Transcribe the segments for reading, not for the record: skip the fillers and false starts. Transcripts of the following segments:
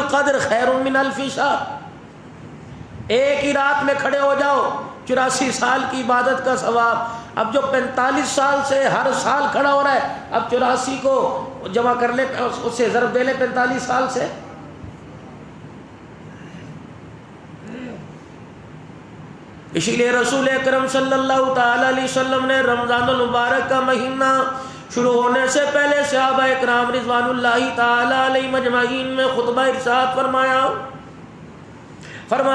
القدر خیر من الف شہر. ایک ہی رات میں کھڑے ہو جاؤ 84 سال کی عبادت کا ثواب. اب جو 45 سال سے ہر سال کھڑا ہو رہا ہے، اب 84 کو جمع کر لے، اس سے ضرب دے لے 45 سال سے. اسی لیے رسول اکرم صلی اللہ تعالی علیہ وسلم نے رمضان المبارک کا مہینہ شروع ہونے سے پہلے صحابہ اکرام رضوان اللہ تعالی علیہ مجمعین میں خطبہ ارشاد فرمایا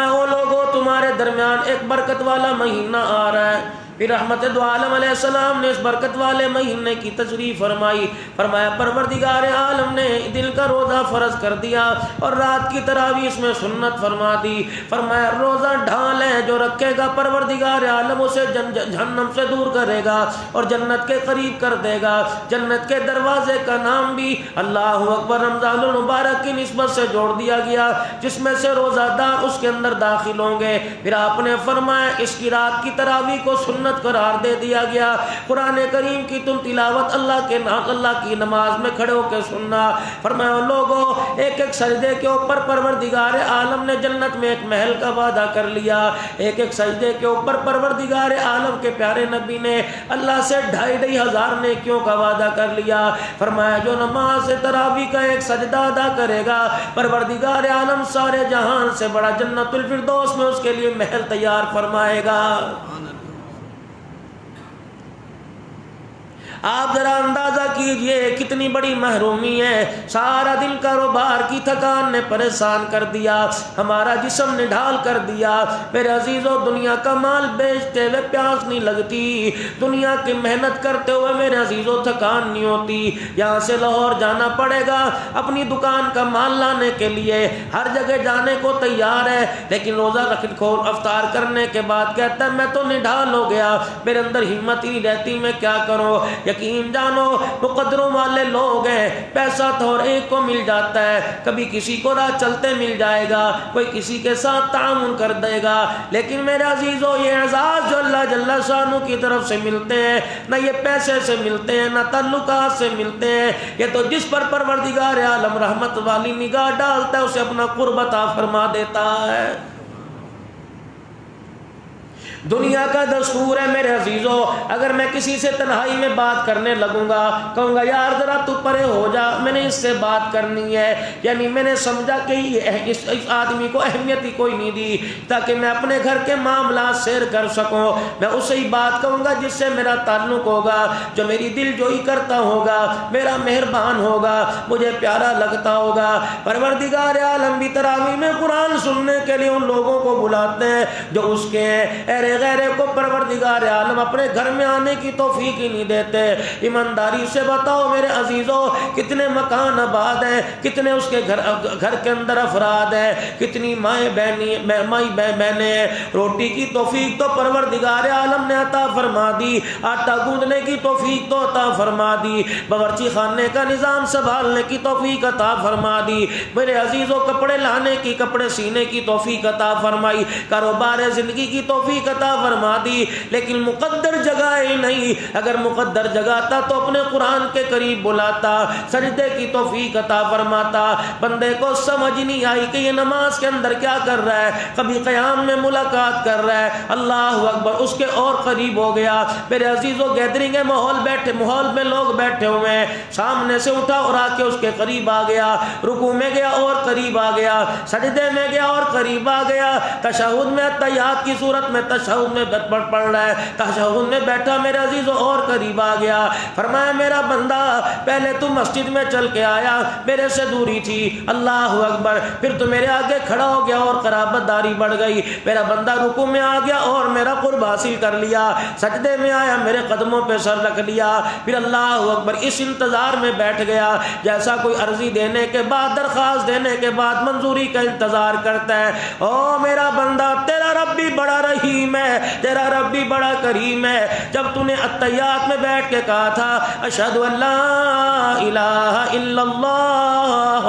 او لوگو، تمہارے درمیان ایک برکت والا مہینہ آ رہا ہے. پھر رحمت دو عالم علیہ السلام نے اس برکت والے مہینے کی تشریح فرمائی. فرمایا پروردگار عالم نے دل کا روزہ فرض کر دیا اور رات کی تراویح اس میں سنت فرما دی. فرمایا روزہ ڈھال ہے، جو رکھے گا پروردگار عالم اسے جہنم سے دور کرے گا اور جنت کے قریب کر دے گا. جنت کے دروازے کا نام بھی اللہ اکبر رمضان المبارک کی نسبت سے جوڑ دیا گیا، جس میں سے روزہ دار اس کے اندر داخل ہوں گے. پھر آپ نے فرمایا اس کی رات کی تراویح کو سنت قرار دے دیا گیا. قرآن کریم کی تم تلاوت اللہ کی نماز میں کھڑے ہو کے سننا. فرمایا لوگوں، ایک ایک سجدے کے اوپر پروردگار عالم نے جنت میں ایک محل کا وعدہ کر لیا. ایک ایک سجدے کے اوپر پروردگار عالم کے پیارے نبی نے اللہ سے 2500 نیکیوں کا وعدہ کر لیا. فرمایا جو نماز تراویح کا ایک سجدہ ادا کرے گا، پروردگار عالم سارے جہان سے بڑا جنت الفردوس میں اس کے لیے محل تیار فرمائے گا. آپ ذرا اندازہ کیجئے کتنی بڑی محرومی ہے. سارا دن کاروبار کی تھکان نے پریشان کر دیا، ہمارا جسم نے ڈھال کر دیا. میرے عزیزو، دنیا کا مال بیچتے ہوئے پیاس نہیں لگتی، دنیا کی محنت کرتے ہوئے میرے عزیزو تھکان نہیں ہوتی. یہاں سے لاہور جانا پڑے گا اپنی دکان کا مال لانے کے لیے، ہر جگہ جانے کو تیار ہے، لیکن روزہ کھول افطار کرنے کے بعد کہتا ہے میں تو نڈھال ہو گیا، میرے اندر ہمت ہی نہیں رہتی، میں کیا کروں. یقین جانو مقدروں والے لوگ ہیں، پیسہ تو ہر ایک کو مل جاتا ہے، کبھی کسی کو راہ چلتے مل جائے گا، کوئی کسی کے ساتھ تعاون کر دے گا، لیکن میرے عزیزو یہ اعزاز جو اللہ جل شانہ کی طرف سے ملتے ہیں، نہ یہ پیسے سے ملتے ہیں، نہ تعلقات سے ملتے ہیں. یہ تو جس پر پروردگار عالم رحمت والی نگاہ ڈالتا ہے اسے اپنا قرب عطا فرما دیتا ہے. دنیا کا دستور ہے میرے عزیزو، اگر میں کسی سے تنہائی میں بات کرنے لگوں گا، کہوں گا یار ذرا تو پرے ہو جا، میں نے اس سے بات کرنی ہے، یعنی میں نے سمجھا کہ اس آدمی کو اہمیت ہی کوئی نہیں دی تاکہ میں اپنے گھر کے معاملات سیر کر سکوں. میں اسے ہی بات کہوں گا جس سے میرا تعلق ہوگا، جو میری دل جوئی کرتا ہوگا، میرا مہربان ہوگا، مجھے پیارا لگتا ہوگا. پروردگار عالم بھی تراویح میں قرآن سننے کے لیے ان لوگوں کو بلاتے ہیں جو اس کے ہیں. غیرے کو پروردگار عالم اپنے گھر میں آنے کی توفیق ہی نہیں دیتے. ایمانداری سے بتاؤ میرے عزیزو، کتنے مکان آباد ہیں، کتنے اس کے گھر کے اندر افراد ہیں، کتنی مائیں بہنیں ہیں. روٹی کی توفیق تو پروردگار عالم نے عطا فرما دی، آٹا گوندنے کی توفیق تو عطا فرما دی، باورچی خانے کا نظام سنبھالنے کی توفیق عطا فرما دی. میرے عزیزو کپڑے لانے کی، کپڑے سینے کی توفیق عطا فرمائی، کاروبار زندگی کی توفیق عطا فرما دی، لیکن مقدر جگہ ہی نہیں. اگر مقدر جگاتا تو اپنے قرآن کے قریب بلاتا، سجدے کی توفیق عطا فرماتا. بندے کو سمجھ نہیں آئی کہ یہ نماز کے اندر کیا کر رہا ہے، کبھی قیام میں ملاقات کر رہا ہے، اللہ اکبر اس کے اور قریب ہو گیا. میرے عزیزو گیدرنگ ہے، ماحول میں لوگ بیٹھے ہوئے ہیں، سامنے سے اٹھا اور آ کے اس کے قریب آ گیا، رکوع میں گیا اور قریب آ گیا، سجدے میں گیا اور قریب آ گیا، تشہد میں تحیات کی صورت میں تشہد میں پڑھ رہا ہے، تشہد میں بیٹھا میرے عزیزو اور قریب آ گیا. فرمایا میرا بندہ پہلے تو مسجد میں چل کے آیا، میرے سے دوری تھی، اللہ اکبر، پھر تو میرے آگے کھڑا ہو گیا اور قرابت داری بڑھ گئی. میرا بندہ رکوع میں آ گیا اور میرا قرب حاصل کر لیا، سجدے میں آیا میرے قدموں پہ سر رکھ لیا، پھر اللہ اکبر اس انتظار میں بیٹھ گیا جیسا کوئی عرضی دینے کے بعد، درخواست دینے کے بعد منظوری کا انتظار کرتا ہے. او میرا بندہ تیرا رب بھی بڑا رحیم ہے، تیرا رب بھی بڑا کریم ہے. جب تو نے التحیات میں بیٹھ کے کہا تھا اشہد ان لا الہ الا اللہ،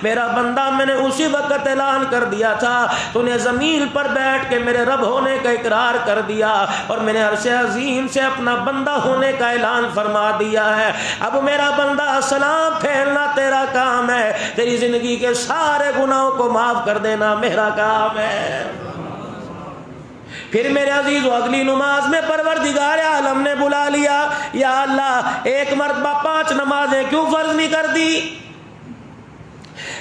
میرا بندہ میں نے اسی وقت اعلان کر دیا تھا، تو نے زمین پر بیٹھ کے میرے رب ہونے کا اقرار کر دیا اور میں نے عرش عظیم سے اپنا بندہ ہونے کا اعلان فرما دیا ہے۔ اب میرا بندہ سلام پھیلنا تیرا کام ہے، تیری زندگی کے سارے گناہوں کو معاف کر دینا میرا کام ہے۔ پھر میرے عزیزو اگلی نماز میں پروردگار عالم نے بلا لیا، یا اللہ ایک مرتبہ 5 نمازیں کیوں فرض نہیں کر دی؟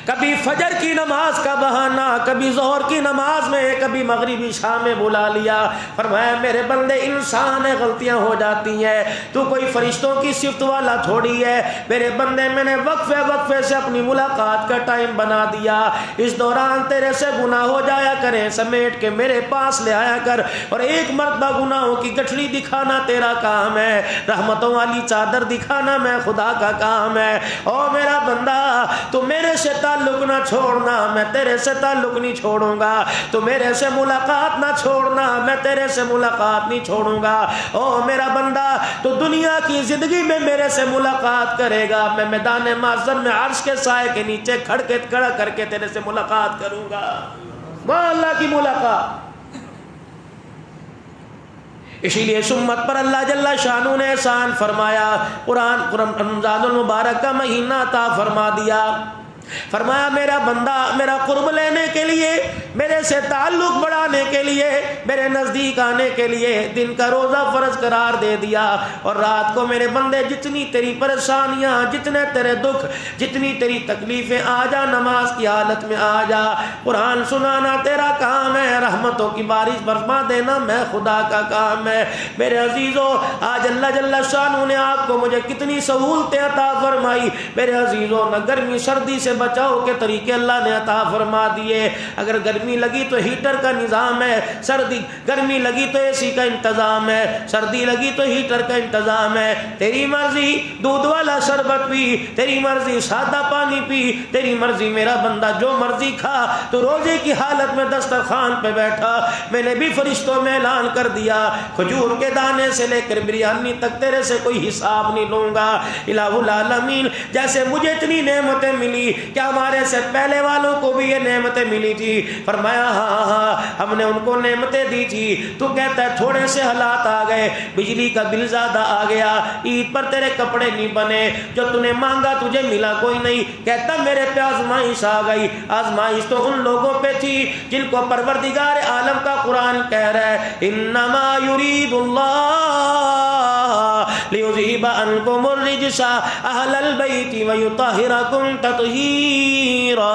کبھی فجر کی نماز کا بہانہ، کبھی ظہر کی نماز میں، کبھی مغربی شام میں بلا لیا۔ فرمایا میرے بندے انسان ہے، غلطیاں ہو جاتی ہیں، تو کوئی فرشتوں کی صفت والا تھوڑی ہے۔ میرے بندے میں نے وقفے وقفے سے اپنی ملاقات کا ٹائم بنا دیا، اس دوران تیرے سے گناہ ہو جایا کریں، سمیٹ کے میرے پاس لے آیا کر، اور ایک مرتبہ گناہوں کی گٹھڑی دکھانا تیرا کام ہے، رحمتوں والی چادر دکھانا میں خدا کا کام ہے۔ او میرا بندہ تو میرے سے تعلق نہ چھوڑنا، میں تیرے سے تعلق نہیں چھوڑوں گا، تو میرے سے ملاقات نہ چھوڑنا، میں تیرے سے ملاقات نہیں چھوڑوں گا۔ او میرا بندہ تو دنیا کی زندگی میں میرے سے ملاقات کرے گا، میں میدان محشر میں عرش کے سائے کے نیچے کھڑا کر کے تیرے سے ملاقات کروں گا۔ وہ اللہ کی ملاقات۔ اسی لیے اس امت پر اللہ جل شانہ نے احسان فرمایا، قرآن رمضان المبارک کا مہینہ عطا فرما دیا۔ فرمایا میرا بندہ میرا قرب لینے کے لیے، میرے سے تعلق بڑھانے کے لیے، میرے نزدیک آنے کے لیے دن کا روزہ فرض قرار دے دیا، اور رات کو میرے بندے جتنی تیری پریشانیاں، جتنے تیرے دکھ، جتنی تیری تکلیفیں، آ جا نماز کی حالت میں آ جا، قرآن سنانا تیرا کام ہے، رحمتوں کی بارش برسا دینا میں خدا کا کام ہے۔ میرے عزیزو آج اللہ جل شانہ نے آپ کو مجھے کتنی سہولتیں عطا فرمائی۔ میرے عزیزو نہ گرمی سردی سے بچاؤ کے طریقے اللہ نے عطا فرما دیے۔ اگر گرمی لگی تو ہیٹر کا نظام ہے، گرمی لگی تو اے سی کا انتظام ہے، سردی لگی تو ہیٹر کا انتظام ہے۔ تیری مرضی دودھ والا شربت پی، تیری مرضی سادہ پانی پی، تیری مرضی میرا بندہ جو مرضی کھا۔ تو روزے کی حالت میں دسترخوان پہ بیٹھا، میں نے بھی فرشتوں میں اعلان کر دیا، کھجور کے دانے سے لے کر بریانی تک تیرے سے کوئی حساب نہیں لوں گا۔ الہ العالمین جیسے مجھے اتنی نعمتیں ملی، کیا ہمارے سے پہلے والوں کو بھی یہ نعمتیں ملی تھی؟ فرمایا ہاں ہم نے ان کو نعمتیں دی تھی۔ تو کہتا ہے تھوڑے سے حالات آ گئے، بجلی کا بل زیادہ آ گیا، عید پر تیرے کپڑے نہیں بنے، جو تو نے مانگا تجھے ملا کوئی نہیں۔ کہتا میرے پہ آزمائش آ گئی۔ آزمائش تو ان لوگوں پہ تھی جن کو پروردگار عالم کا قرآن کہہ رہا ہے انما یرید اللہ لیذہب عنکم الرجس اہل البیت ویطہرکم تطہیرا۔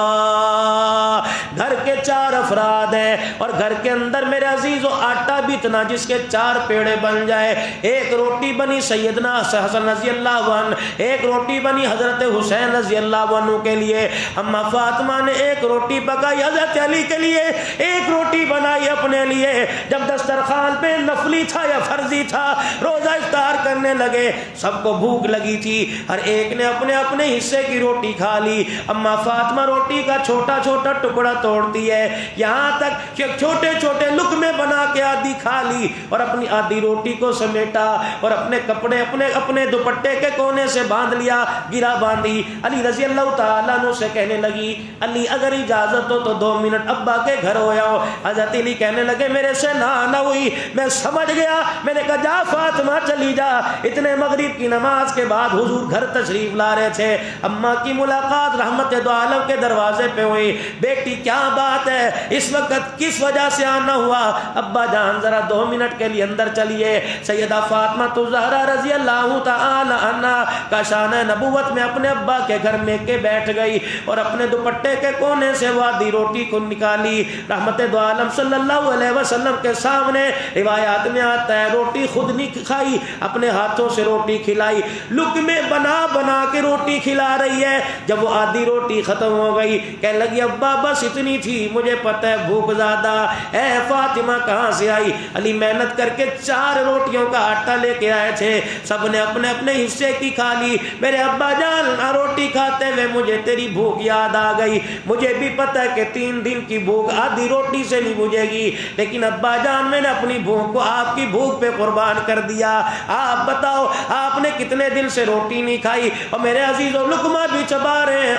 گھر کے 4 افراد ہیں، اور گھر کے اندر میرے عزیزو آٹا بھی اتنا جس کے 4 پیڑے بن جائے۔ ایک روٹی بنی سیدنا حسن رضی اللہ عنہ، ایک روٹی بنی حضرت حسین رضی اللہ عنہ کے لیے، اما فاطمہ نے ایک روٹی پکائی حضرت علی کے لیے، ایک روٹی بنائی اپنے لیے۔ جب دسترخوان پہ نفلی تھا یا فرضی تھا، روزہ افطار کرنے لگے، سب کو بھوک لگی تھی، ہر ایک نے اپنے اپنے حصے کی روٹی کھا لی۔ اما فاطمہ روٹی کا چھوٹا چھوٹا ٹکڑا توڑتی ہے، یہاں تک کہ چھوٹے چھوٹے لقمے بنا کے آدھی کھا لی، اور اپنی آدھی روٹی کو سمیٹا، اور اپنے کپڑے اپنے دوپٹے کے کونے سے باندھ لیا، گرا باندھی۔ علی رضی اللہ تعالیٰ عنہ سے کہنے لگی علی اگر اجازت ہو تو 2 منٹ ابا کے گھر ہو جاؤ۔ حضرت علی کہنے لگے میرے سے نہ ہوئی، میں سمجھ گیا، میں نے کہا جا فاطمہ چلی جا۔ اتنے مغرب کی نماز کے بعد حضور گھر تشریف لا رہے تھے، اماں کی ملاقات رحمت دو عالم کے دروازے پہ ہوئی۔ بیٹی کیا بات ہے، اس وقت کس وجہ سے آنا ہوا؟ ابا جان ذرا 2 منٹ کے لیے اندر چلیے۔ سیدہ فاطمہ الزہرا رضی اللہ تعالی عنہا کا شان نبوت میں اپنے ابا کے گھر میں کے بیٹھ گئی، اور اپنے دوپٹے کے کونے سے وہ آدھی روٹی کو نکالی۔ رحمت دو عالم صلی اللہ علیہ وسلم کے سامنے روایات میں آتا ہے روٹی خود نہیں کھائی، اپنے ہاتھوں سے روٹی کھلائی، لقمے بنا بنا کے روٹی کھلا رہی ہے۔ جب وہ آدھی روٹی ختم ہو گئی، کہنے لگی ابا بس اتنی تھی، مجھے پتہ حقیقت ہے بھوک زیادہ. اے فاطمہ کہاں سے آئی؟ علی محنت کر کے 4 روٹیوں کا آٹا لے کے آئے تھے, سب نے اپنے اپنے حصے کی کھا لی. میرے ابا جان روٹی کھاتے ہوئے مجھے تیری بھوک یاد آ گئی. مجھے بھی پتہ ہے کہ 3 دن کی بھوک آدھی روٹی سے نہیں بجھے گی, لیکن ابا جان میں نے اپنی بھوک کو آپ کی بھوک پہ قربان کر دیا. آپ بتاؤ آپ نے کتنے دن سے روٹی نہیں کھائی؟ اور میرے عزیزوں لقمہ بھی چبا رہے ہیں,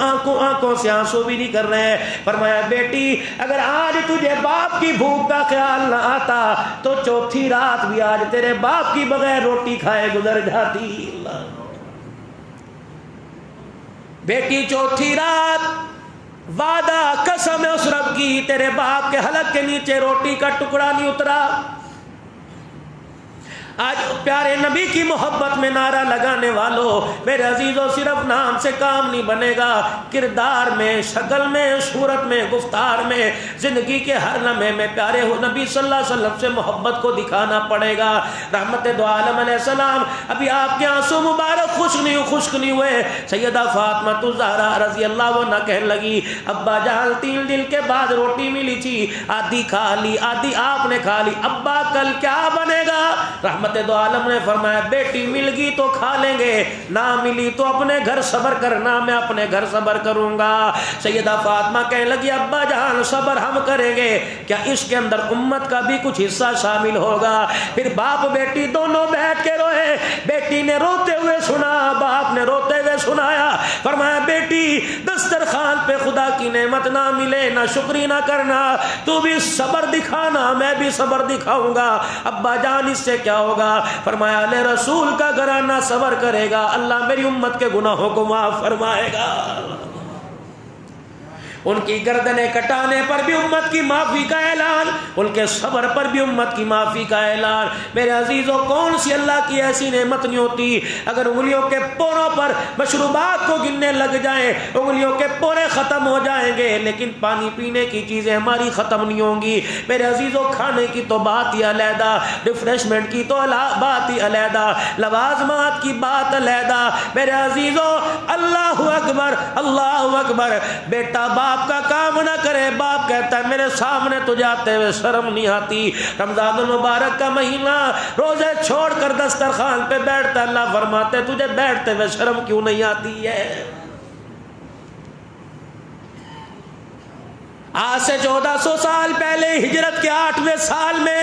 آنکھوں سے آنسو بھی نہیں کر رہے ہیں. فرمایا بیٹی اگر آج تجھے باپ کی بھوک کا خیال نہ آتا تو چوتھی رات بھی آج تیرے باپ کی بغیر روٹی کھائے گزر جاتی. اللہ بیٹی چوتھی رات وعدہ قسم ہے اس رب کی, تیرے باپ کے حلق کے نیچے روٹی کا ٹکڑا نہیں اترا. آج پیارے نبی کی محبت میں نعرہ لگانے والوں میرے عزیزوں, صرف نام سے کام نہیں بنے گا, کردار میں, شکل میں, صورت میں, گفتار میں, زندگی کے ہر لمحے میں پیارے ہو نبی صلی اللہ علیہ وسلم سے محبت کو دکھانا پڑے گا. رحمت دو عالم علیہ السلام ابھی آپ کے آنسو مبارک خشک نہیں ہوئے. سیدہ فاطمہ الزہرا رضی اللہ عنہا کہنے لگی ابا جان 3 دن کے بعد روٹی ملی تھی, آدھی کھا لی آدھی آپ نے کھا لی, ابا کل کیا بنے گا؟ رحمت دو عالم نے فرمایا بیٹی مل گئی تو کھا لیں گے, نہ ملی تو اپنے گھر صبر کرنا, میں اپنے گھر صبر کروں گا. سیدہ فاطمہ کہنے لگی ابا جان صبر ہم کریں گے, کیا اس کے اندر امت کا بھی کچھ حصہ شامل ہوگا؟ پھر باپ بیٹی دونوں بیٹھ کے روئے. بیٹی نے روتے ہوئے سنا, باپ نے روتے ہوئے سنایا. فرمایا بیٹی دسترخوان پہ خدا کی نعمت نہ ملے نہ شکری نہ کرنا, تو بھی صبر دکھانا میں بھی صبر دکھاؤں گا. ابا جان اس سے کیا ہوگا؟ فرمایا اللہ رسول کا گھرانہ صبر کرے گا, اللہ میری امت کے گناہوں کو معاف فرمائے گا. ان کی گردنیں کٹانے پر بھی امت کی معافی کا اعلان, ان کے صبر پر بھی امت کی معافی کا اعلان. میرے عزیزوں کون سی اللہ کی ایسی نعمت نہیں ہوتی, اگر انگلیوں کے پوروں پر مشروبات کو گننے لگ جائیں انگلیوں کے پورے ختم ہو جائیں گے, لیکن پانی پینے کی چیزیں ہماری ختم نہیں ہوں گی. میرے عزیزوں کھانے کی تو بات ہی علیحدہ, ریفریشمنٹ کی تو بات ہی علیحدہ, لوازمات کی بات علیحدہ. میرے عزیزوں اللہ اکبر اللہ اکبر. بیٹا باپ کا کام نہ کرے, باپ کہتا ہے میرے سامنے تو جاتے ہوئے شرم نہیں آتی. رمضان المبارک کا مہینہ روزے چھوڑ کر دسترخوان پہ بیٹھتا, اللہ فرماتے تجھے بیٹھتے ہوئے شرم کیوں نہیں آتی ہے؟ آج سے 1400 سال پہلے ہجرت کے 8ویں سال میں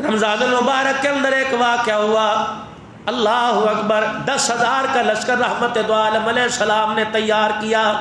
رمضان المبارک کے اندر ایک واقعہ ہوا. اللہ اکبر. 10,000 کا لشکر رحمت دو عالم علیہ السلام نے تیار کیا.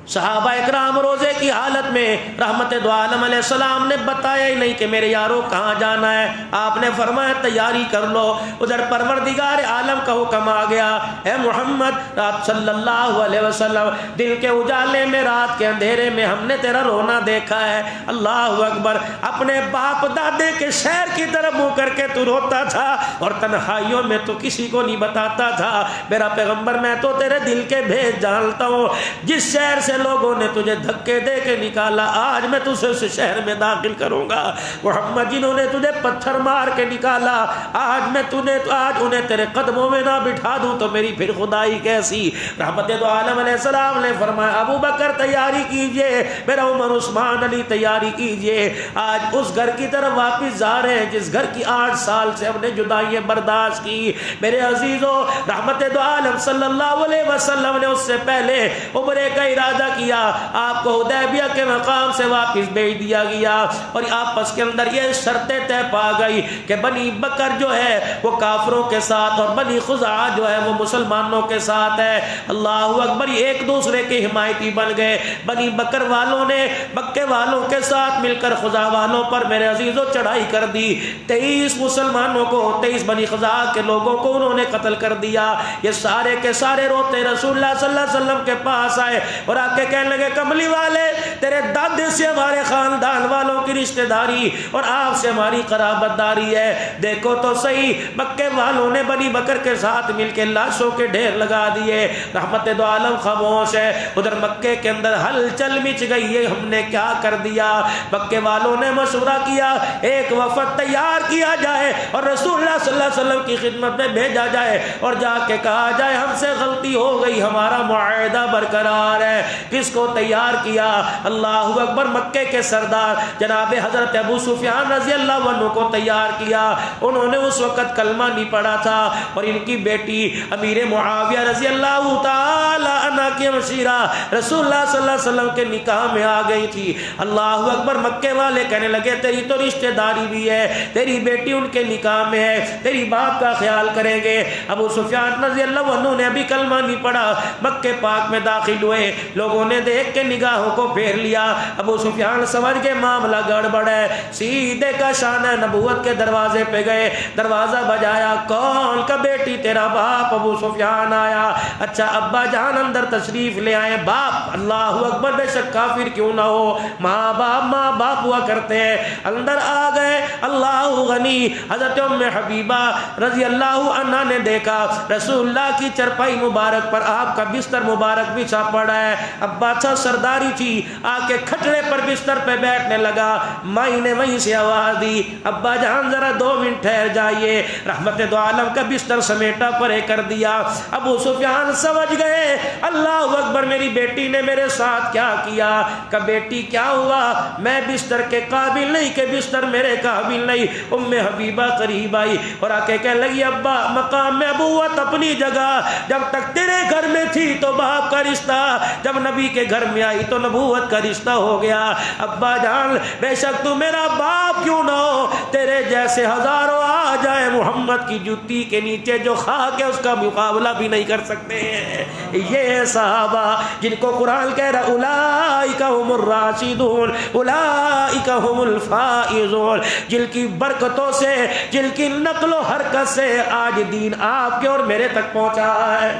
صحابہ اکرام روزے کی حالت میں رحمت دو عالم علیہ السلام نے بتایا ہی نہیں کہ میرے یارو کہاں جانا ہے. آپ نے فرمایا تیاری کر لو. ادھر پروردگار عالم کا حکم آ گیا, اے محمد آپ صلی اللہ علیہ وسلم دن کے اجالے میں رات کے اندھیرے میں ہم نے تیرا رونا دیکھا ہے. اللہ اکبر. اپنے باپ دادے کے شہر کی طرف منہ کر کے تو روتا تھا اور تنہائیوں میں تو کسی کو نہیں بتاتا تھا. میرا پیغمبر میں تو تیرے دل کے بھید جانتا ہوں. جس شہر سے لوگوں نے تجھے دھکے دے کے نکالا آج میں تجھے اس شہر میں داخل کروں گا. محمد جنہوں نے تجھے پتھر مار کے نکالا آج انہیں تیرے قدموں میں نہ بٹھا دوں تو میری پھر خدائی کیسی. رحمت دو عالم علیہ السلام نے فرمایا ابو بکر تیاری کیجئے, میرا عمر عثمان علی تیاری کیجئے. آج اس گھر کی طرف واپس جا رہے ہیں جس گھر کی 8 سال سے ہم نے جدائیاں برداشت کی. میرے عزیزوں رحمت دو عالم صلی اللہ علیہ وسلم نے اس سے پہلے عمرے کا ارادہ کیا. آپ کو حدیبیہ کے مقام سے واپس بھیج دیا گیا اور آپس کے اندر یہ شرطیں طے پا گئی کہ بنی بکر جو ہے وہ کافروں کے ساتھ اور بنی خزاعہ جو ہے وہ مسلمانوں کے ساتھ ہے. اللہ اکبر. ایک دوسرے کے حمایتی بن گئے. بنی بکر والوں نے مکے والوں کے ساتھ مل کر خزاعہ والوں پر میرے عزیزوں چڑھائی کر دی. 23 مسلمانوں کو 23 بنی خزاعہ کے لوگوں کو انہوں نے قتل کر دیا. یہ سارے کے سارے روتے رسول اللہ صلی اللہ علیہ وسلم کے پاس آئے اور آ کے کہنے لگے کملی والے تیرے دادے سے ہمارے خاندان والوں کی رشتہ داری اور آپ سے ہماری قرابت داری ہے. دیکھو تو صحیح مکے والوں نے بنی بکر کے ساتھ مل کے لاشوں کے ڈھیر لگا دیے. رحمت دو عالم خاموش ہے. ادھر مکے کے اندر ہلچل مچ گئی ہے, ہم نے کیا کر دیا. مکے والوں نے مشورہ کیا ایک وفد تیار کیا جائے اور رسول اللہ صلی اللہ علیہ وسلم کی خدمت میں بھیجا جائے اور جا کے کہا جائے ہم سے غلطی ہو گئی, ہمارا معاہدہ برقرار ہے, کس کو تیار کیا؟ اللہ اکبر، مکے کے سردار جناب حضرت ابو سفیان رضی اللہ عنہ کو تیار کیا۔ انہوں نے اس وقت کلمہ نہیں پڑھا تھا، اور ان کی بیٹی امیر معاویہ رضی اللہ تعالی عنہ کی مشیرہ رسول اللہ صلی اللہ علیہ وسلم کے نکاح میں آ گئی تھی۔ اللہ اکبر، مکے والے کہنے لگے تیری تو رشتہ داری بھی ہے، تیری بیٹی ان کے نکاح میں ہے، تیری باپ کا خیال کریں گے۔ ابو سفیان رضی اللہ عنہ نے ابھی کلمہ نہیں پڑھا، مکے پاک میں داخل ہوئے، لوگوں نے دیکھ کے نگاہوں کو پھیر لیا۔ ابو سفیان سمجھ کے معاملہ گڑبڑ ہے، سیدھے کا شانہ نبوت کے دروازے پہ گئے، دروازہ بجایا، کون کا بیٹی تیرا باپ ابو سفیان آیا؟ اچھا ابا جان اندر تشریف لے آئے۔ باپ، اللہ اکبر، بے شک کافر کیوں نہ ہو، ماں باپ ہوا کرتے ہیں۔ اندر آ گئے، اللہ غنی، حضرت ام حبیبہ رضی اللہ عنہ نے دیکھا رسول اللہ کی چرپائی مبارک پر آپ کا بستر مبارک بچھا پڑا ہے۔ ابا اچھا سرداری تھی، آ کے کھٹڑے پر بستر پہ بیٹھنے لگا۔ مائی نے وہیں سے آواز دی، ابا جان ذرا 2 منٹ ٹھہر جائیے۔ رحمت دو عالم کا بستر سمیٹا پرے کر دیا۔ ابو سفیان سمجھ گئے، اللہ اکبر، میری بیٹی نے میرے ساتھ کیا کیا؟ کہ بیٹی کیا ہوا؟ میں بستر کے قابل نہیں کہ بستر میرے قابل نہیں۔ ام حبیبہ قریب آئی اور آ کے کہنے لگی، ابا مقام میں ابوت اپنی جگہ، جب تک تیرے گھر میں تھی تو باپ کا رشتہ، جب نبی کے گھر میں آئی تو نبوت کا رشتہ ہو گیا۔ ابا جان بے شک تو میرا باپ کیوں نہ ہو، تیرے جیسے ہزاروں آ جائے محمد کی جوتی کے نیچے جو خاک ہے اس کا مقابلہ بھی نہیں کر سکتے ہیں۔ یہ صحابہ جن کو قرآن کہہ رہا اولئک هم الراشدون اولئک هم الفائزون، جن کی برکتوں سے، جن کی نقل و حرکت سے آج دین آپ کے اور میرے تک پہنچا ہے۔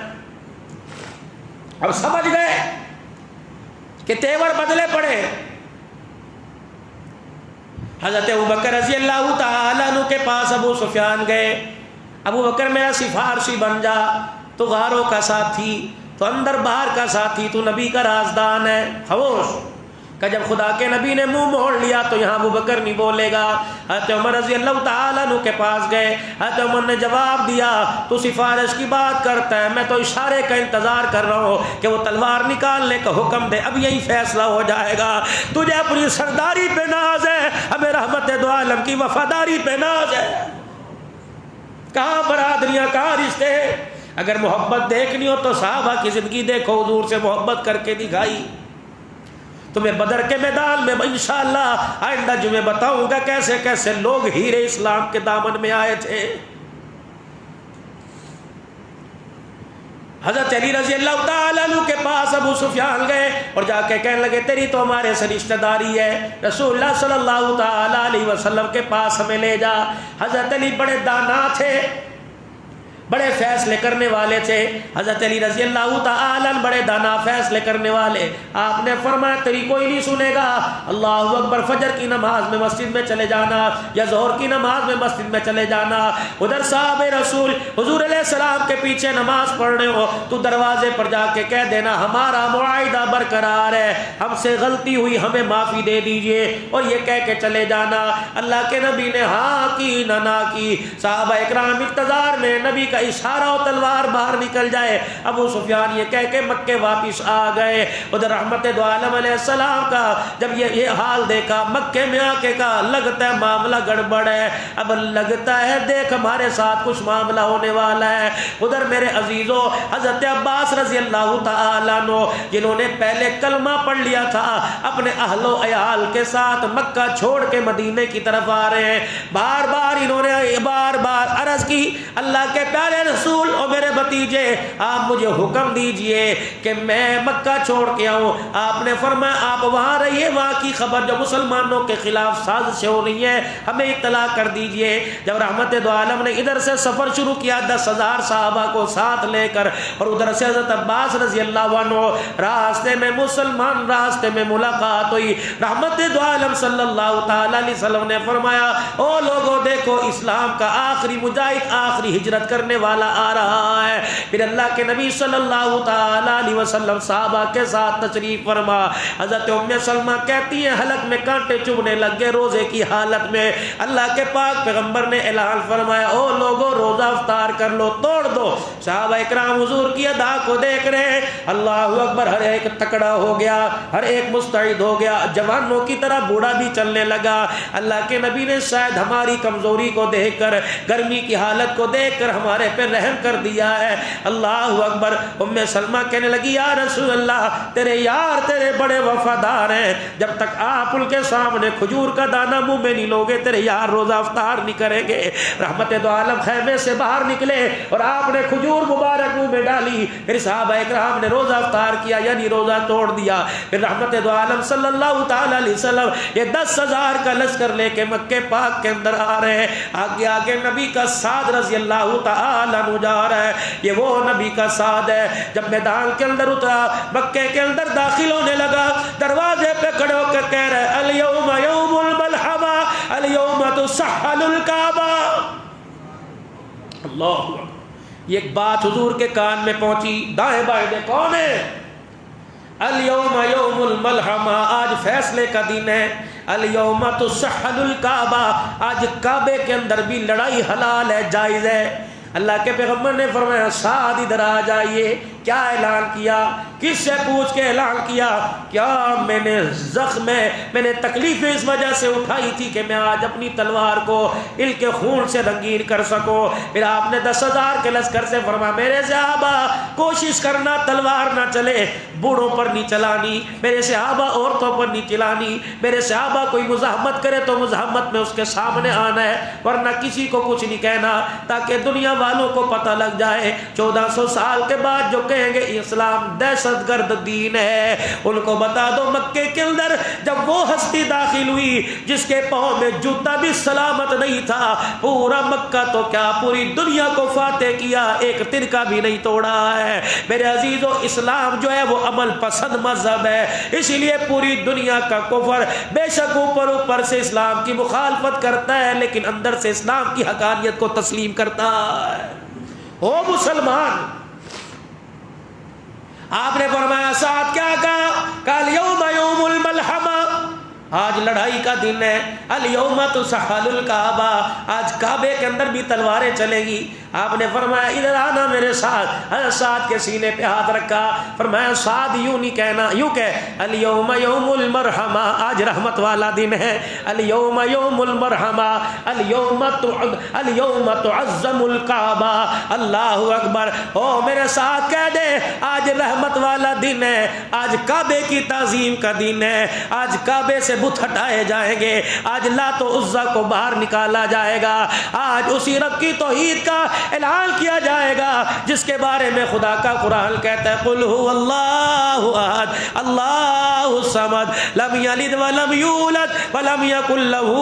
اب سمجھ گئے کہ تیور بدلے پڑے۔ حضرت ابوبکر رضی اللہ تعالیٰ عنہ کے پاس ابو سفیان گئے، ابو بکر میرا سفارشی بن جا، تو غاروں کا ساتھی، تو اندر باہر کا ساتھی، تو نبی کا رازدان ہے، خاموش۔ کہ جب خدا کے نبی نے منہ موڑ لیا تو یہاں ابو بکر نہیں بولے گا۔ حضرت عمر رضی اللہ تعالیٰ عنہ کے پاس گئے، حضرت عمر نے جواب دیا، تو سفارش کی بات کرتا ہے، میں تو اشارے کا انتظار کر رہا ہوں کہ وہ تلوار نکالنے کا حکم دے، اب یہی فیصلہ ہو جائے گا۔ تجھے اپنی سرداری پہ ناز ہے، ہمیں رحمت دو عالم کی وفاداری پہ ناز ہے۔ کہاں برادریاں، کہاں رشتے؟ اگر محبت دیکھنی ہو تو صحابہ کی زندگی دیکھو، حضور سے محبت کر کے دکھائی۔ تمہیں بدر کے میدان میں انشاءاللہ آئندہ جمعے بتاؤں گا کیسے کیسے لوگ ہیرے اسلام کے دامن میں آئے تھے۔ حضرت علی رضی اللہ تعالیٰ عنہ کے پاس ابو سفیان گئے اور جا کے کہنے لگے تیری تو ہمارے سے رشتہ داری ہے، رسول اللہ صلی اللہ تعالیٰ علیہ وسلم کے پاس ہمیں لے جا۔ حضرت علی بڑے دانا تھے، بڑے فیصلے کرنے والے تھے۔ حضرت علی رضی اللہ تعالیٰ بڑے دانا فیصلے کرنے والے، آپ نے فرمایا تیری کوئی نہیں سنے گا، اللہ اکبر، فجر کی نماز میں مسجد میں چلے جانا یا ظہر کی نماز میں مسجد میں چلے جانا، ادھر صاحب رسول حضور علیہ السلام کے پیچھے نماز پڑھ رہے ہو تو دروازے پر جا کے کہہ دینا ہمارا معاہدہ برقرار ہے، ہم سے غلطی ہوئی، ہمیں معافی دے دیجئے، اور یہ کہہ کے چلے جانا۔ اللہ کے نبی نے ہاں کی نہ کی، صحابہ اکرام انتظار میں نبی کا اشارہ و تلوار باہر نکل جائے۔ ابو سفیان یہ کہہ کے مکے واپس آ گئے۔ ادھر رحمت دو عالم علیہ السلام کا جب یہ حال دیکھا، مکے میں آ کے کہا لگتا ہے معاملہ گڑبڑ ہے، اب لگتا ہے دیکھ ہمارے ساتھ کچھ معاملہ ہونے والا ہے۔ ادھر میرے عزیزوں حضرت عباس رضی اللہ تعالیٰ عنہ جنہوں نے پہلے کلمہ پڑھ لیا تھا، اپنے اہل و عیال کے ساتھ مکہ چھوڑ کے مدینے کی طرف آ رہے ہیں۔ بار بار انہوں نے عرض کی اللہ کے پیارے رسول اور میرے بھتیجے آپ مجھے حکم دیجئے کہ میں مکہ چھوڑ کے آؤں۔ آپ نے فرمایا آپ وہاں رہیے، وہاں کی خبر جو مسلمانوں کے خلاف سازشیں ہو رہی ہیں ہمیں اطلاع کر دیجئے۔ جب رحمت دو عالم نے ادھر سے سفر شروع کیا 10,000 صحابہ کو ساتھ لے کر، اور ادھر سے حضرت عباس رضی اللہ عنہ، راستے میں مسلمان، راستے میں ملاقات ہوئی۔ رحمت دو عالم صلی اللہ تعالی علیہ وسلم نے فرمایا او لوگوں دیکھو، اسلام کا آخری مجاہد، آخری ہجرت کرنے والا آ رہا ہے۔ پھر اللہ کے نبی صلی اللہ تعالی علیہ وسلم صحابہ کے ساتھ تشریف فرما۔ حضرت ام سلمہ کہتی ہیں حلق میں کانٹے چبھنے لگ گئے روزے کی حالت میں۔ اللہ کے پاک پیغمبر نے اعلان فرمایا او لوگو روزہ افطار کر لو، توڑ دو۔ صحابہ اکرام حضور کی ادا کو دیکھ رہے ہیں، اللہ اکبر، ہر ایک تکڑا ہو گیا، ہر ایک مستعد ہو گیا، جوانوں کی طرح بوڑھا بھی چلنے لگا۔ اللہ کے نبی نے شاید ہماری کمزوری کو دیکھ کر، گرمی کی حالت کو دیکھ کر ہمارے پہ رحم کر دیا ہے۔ اللہ اکبر۔ ام سلمہ کہنے لگی یا رسول اللہ تیرے یار تیرے بڑے وفادار ہیں، جب تک آپ ان کے سامنے کھجور کا دانہ منہ میں نہیں لوگے تیرے یار روزہ افطار نہیں کریں گے۔ رحمت دو عالم خیمے سے باہر نکلے اور آپ نے کھجور مبارک منہ میں ڈالی، پھر صحابہ اکرام نے روزہ افطار کیا، یعنی روزہ توڑ دیا۔ پھر رحمت دو عالم صلی اللہ تعالی علیہ وسلم یہ 10,000 کا لشکر لے کے مکہ پاک کے اندر آ رہے ہیں۔ آگے آگے نبی کا سعد رضی اللہ تعالی عنہ جا رہا ہے، یہ وہ نبی کا سعد ہے۔ جب میدان کے اندر اترا، مکے کے اندر داخل ہونے لگا، دروازے پہ کھڑے ہو کر کہہ رہے الیوم یوم الملحمہ الیوم تسحل الکعبہ۔ اللہ، یہ ایک بات حضور کے کان میں پہنچی، دائیں بائیں نے کون ہے؟ الیوم یوم الملحمہ، آج فیصلے کا دن ہے۔ الیوم تسحل الکعبہ، آج کعبے کے اندر بھی لڑائی حلال ہے، جائز ہے۔ اللہ کے پیغمبر نے فرمایا سعد ادھر آ جائیے۔ کیا اعلان کیا؟ کس سے پوچھ کے اعلان کیا؟ کیا میں نے زخم میں نے تکلیفیں اس وجہ سے اٹھائی تھی کہ میں آج اپنی تلوار کو ان کے خون سے رنگین کر سکوں۔ پھر آپ نے 10,000 کے لشکر سے فرمایا میرے صحابہ کوشش کرنا تلوار نہ چلے، بوڑھوں پر نہیں چلانی، میرے صحابہ عورتوں پر نہیں چلانی، میرے صحابہ کوئی مزاحمت کرے تو مزاحمت میں اس کے سامنے آنا ہے، ورنہ کسی کو کچھ نہیں کہنا، تاکہ دنیا والوں کو پتہ لگ جائے 1400 سال کے بعد جو کہیں گے اسلام دہشت گرد دین ہے، ان کو بتا دو مکے کے اندر جب وہ ہستی داخل ہوئی جس کے پاؤں میں جوتا بھی سلامت نہیں تھا، پورا مکہ تو کیا پوری دنیا کو فاتح کیا، ایک ترکہ بھی نہیں توڑا ہے۔ میرے عزیزو، اسلام جو ہے وہ عمل پسند مذہب ہے، اسی لیے پوری دنیا کا کفر بے شک اوپر سے اسلام کی مخالفت کرتا ہے لیکن اندر سے اسلام کی حقانیت کو تسلیم کرتا ہے۔ او مسلمان، آپ نے فرمایا ساتھ کیا کہا؟ قال یوم یوم الملحمہ، آج لڑائی کا دن ہے، الیوم تسحل الکعبہ، آج کعبے کے اندر بھی تلواریں چلیں گی۔ آپ نے فرمایا ادھر آنا میرے ساتھ، حضرت سعد کے سینے پہ ہاتھ رکھا، فرمایا سعد یوں نہیں کہنا، یوں کہ الیوم یوم المرحمہ، آج رحمت والا دن ہے، الیوم یوم المرحمہ، الیوم تعظم الکعبہ، اللہ اکبر۔ او میرے ساتھ کہہ دے آج رحمت والا دن ہے، آج کعبے کی تعظیم کا دن ہے، آج کعبے سے بت ہٹائے جائیں گے، آج لات و عزا کو باہر نکالا جائے گا، آج اسی رب کی توحید کا اعلان کیا جائے گا جس کے بارے میں خدا کا قرآن کہتا ہے قل هو اللہ احد اللہ الصمد لم یلد ولم یولد ولم یکن له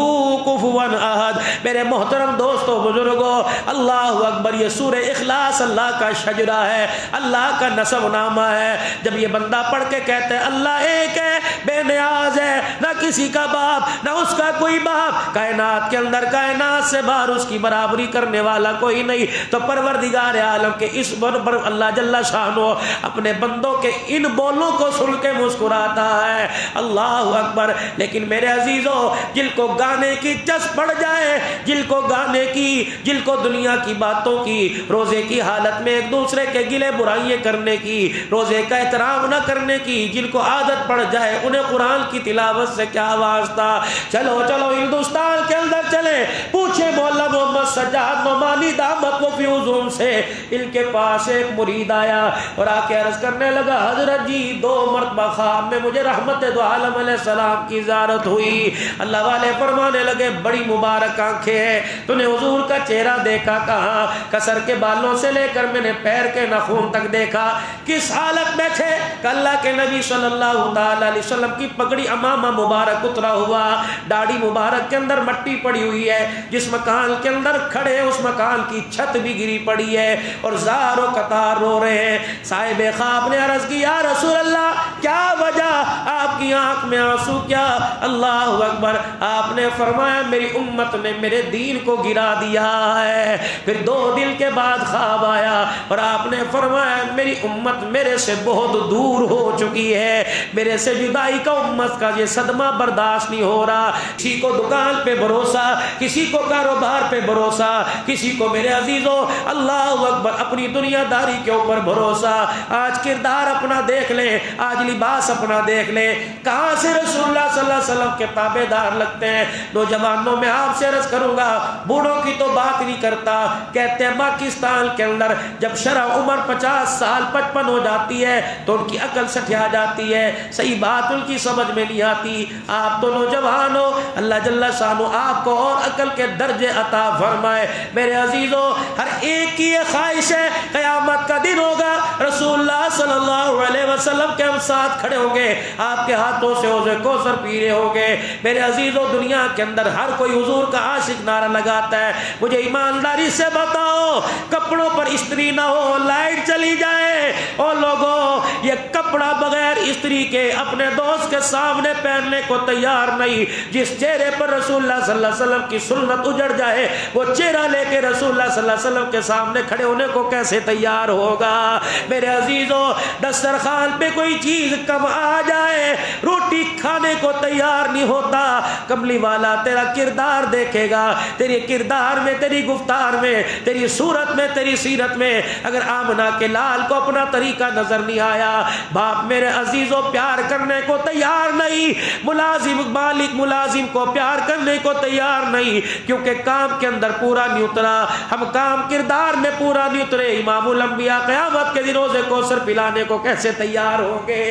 کفوا احد۔ میرے محترم دوستو بزرگو، اللہ اکبر، یہ سورہ اخلاص اللہ کا شجرہ ہے، اللہ کا نسب نامہ ہے۔ جب یہ بندہ پڑھ کے کہتا ہے اللہ ایک ہے، بے نیاز ہے، نہ کسی کا باپ نہ اس کا کوئی باپ، کائنات کے اندر کائنات سے باہر اس کی برابری کرنے والا کوئی نہیں، تو پروردگار عالم کے اس پر اللہ جل شانہ اپنے بندوں کے ان بولوں کو سن کے مسکراتا ہے، اللہ اکبر۔ لیکن میرے عزیزوں، جن کو گانے کی چس پڑ جائے، جن کو گانے کی، جن کو دنیا کی باتوں کی، روزے کی حالت میں ایک دوسرے کے گلے برائیاں کرنے کی، روزے کا احترام نہ کرنے کی جن کو عادت پڑ جائے، انہیں قرآن کی تلاوت سے کیا واسطہ؟ چلو چلو ہندوستان کے اندر چلے، پوچھے مولا محمد سجاد نعمانی دامت و فیوزوں سے، ان کے پاس ایک مرید آیا اور آ کے عرض کرنے لگا حضرت جی 2 مرتبہ خواب میں مجھے رحمت دو عالم علیہ السلام کی زیارت ہوئی۔ اللہ والے فرمانے لگے بڑی مبارک آنکھیں ہیں، تو نے حضور کا چہرہ دیکھا کہاں؟ کسر کے بالوں سے لے کر میں نے پیر کے ناخن تک دیکھا، کس حالت میں تھے؟ کہ اللہ کے نبی صلی اللہ تعالی علیہ وسلم کی پگڑی امامہ مبارک اترا ہوا، داڑھی مبارک کے اندر مٹی پڑی ہوئی ہے، جس مکان کے اندر پر کھڑے اس مکان کی چھت بھی گری پڑی ہے اور زار و قطار رو رہے ہیں. صاحب خواب نے عرض کی یا رسول اللہ کیا وجہ, آپ کی آنکھ میں آنسو کیا؟ اللہ اکبر. آپ نے فرمایا میری امت نے میرے دین کو گرا دیا ہے. پھر 2 دن کے بعد خواب آیا اور آپ نے فرمایا میری امت میرے سے بہت دور ہو چکی ہے, میرے سے جدائی کا امت کا یہ صدمہ برداشت نہیں ہو رہا. کسی کو دکان پہ بھروسہ, کسی کو کاروبار پہ بھروسہ, کسی کو میرے عزیزوں اللہ اکبر اپنی دنیا داری کے اوپر بھروسہ. آج کردار اپنا دیکھ لیں, آج لباس اپنا دیکھ لیں, کہاں سے رسول اللہ صلی اللہ علیہ وسلم کے تابع دار لگتے ہیں. نوجوانوں میں آپ سے عرض کروں گا, بوڑھوں کی تو بات نہیں کرتا. کہتے ہیں پاکستان کے اندر جب شرح عمر 50 سال 55 ہو جاتی ہے تو ان کی عقل سٹھیا جاتی ہے, صحیح بات ان کی سمجھ میں نہیں آتی. آپ تو نوجوان ہو, اللہ جل شانہ آپ کو اور عقل کے درجے عطا فرمائے. میرے عزیزوں ہر ایک کی یہ خواہش ہے قیامت کا دن ہوگا, رسول اللہ صلی اللہ علیہ وسلم کے ہم ساتھ کھڑے ہوں گے, آپ کے ہاتھوں سے حوض کوثر پی رہے ہوں گے. میرے عزیزوں دنیا کے اندر ہر کوئی حضور کا عاشق نعرہ لگاتا ہے. مجھے ایمانداری سے بتاؤ, کپڑوں پر استری نہ ہو, لائٹ چلی جائے, اور لوگوں یہ کپڑا بغیر استری کے اپنے دوست کے سامنے پہننے کو تیار نہیں. جس چہرے پر رسول اللہ صلی اللہ علیہ وسلم کی سنت اجڑ جائے وہ چہرہ لے کے رسول اللہ صلی اللہ علیہ وسلم کے سامنے کھڑے ہونے کو کیسے تیار ہوگا؟ میرے عزیزوں دسترخوان پہ کوئی چیز کم آ جائے, روٹی کھانے کو تیار نہیں ہوتا. کملی والا تیرا کردار دیکھے گا, تیرے کردار میں, تیری گفتار میں, تیری صورت میں, تیری سیرت میں اگر آمنہ کے لال کو اپنا طریقہ نظر نہیں آیا, باپ میرے عزیزوں پیار کرنے کو تیار نہیں, ملازم مالک ملازم کو پیار کرنے کو تیار نہیں, کیونکہ کام کے اندر پورا نہیں اترا. ہم کام کردار میں پورا نہیں اترے, امام الانبیاء قیامت کے دنوں سے کوثر پلانے کو کیسے تیار ہوں گے؟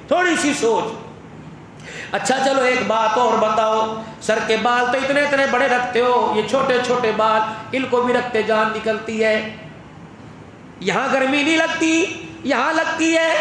تھوڑی سی سوچ. اچھا چلو ایک بات اور بتاؤ, سر کے بال تو اتنے اتنے بڑے رکھتے ہو, یہ چھوٹے چھوٹے بال ان کو بھی رکھتے جان نکلتی ہے. یہاں گرمی نہیں لگتی, یہاں لگتی ہے.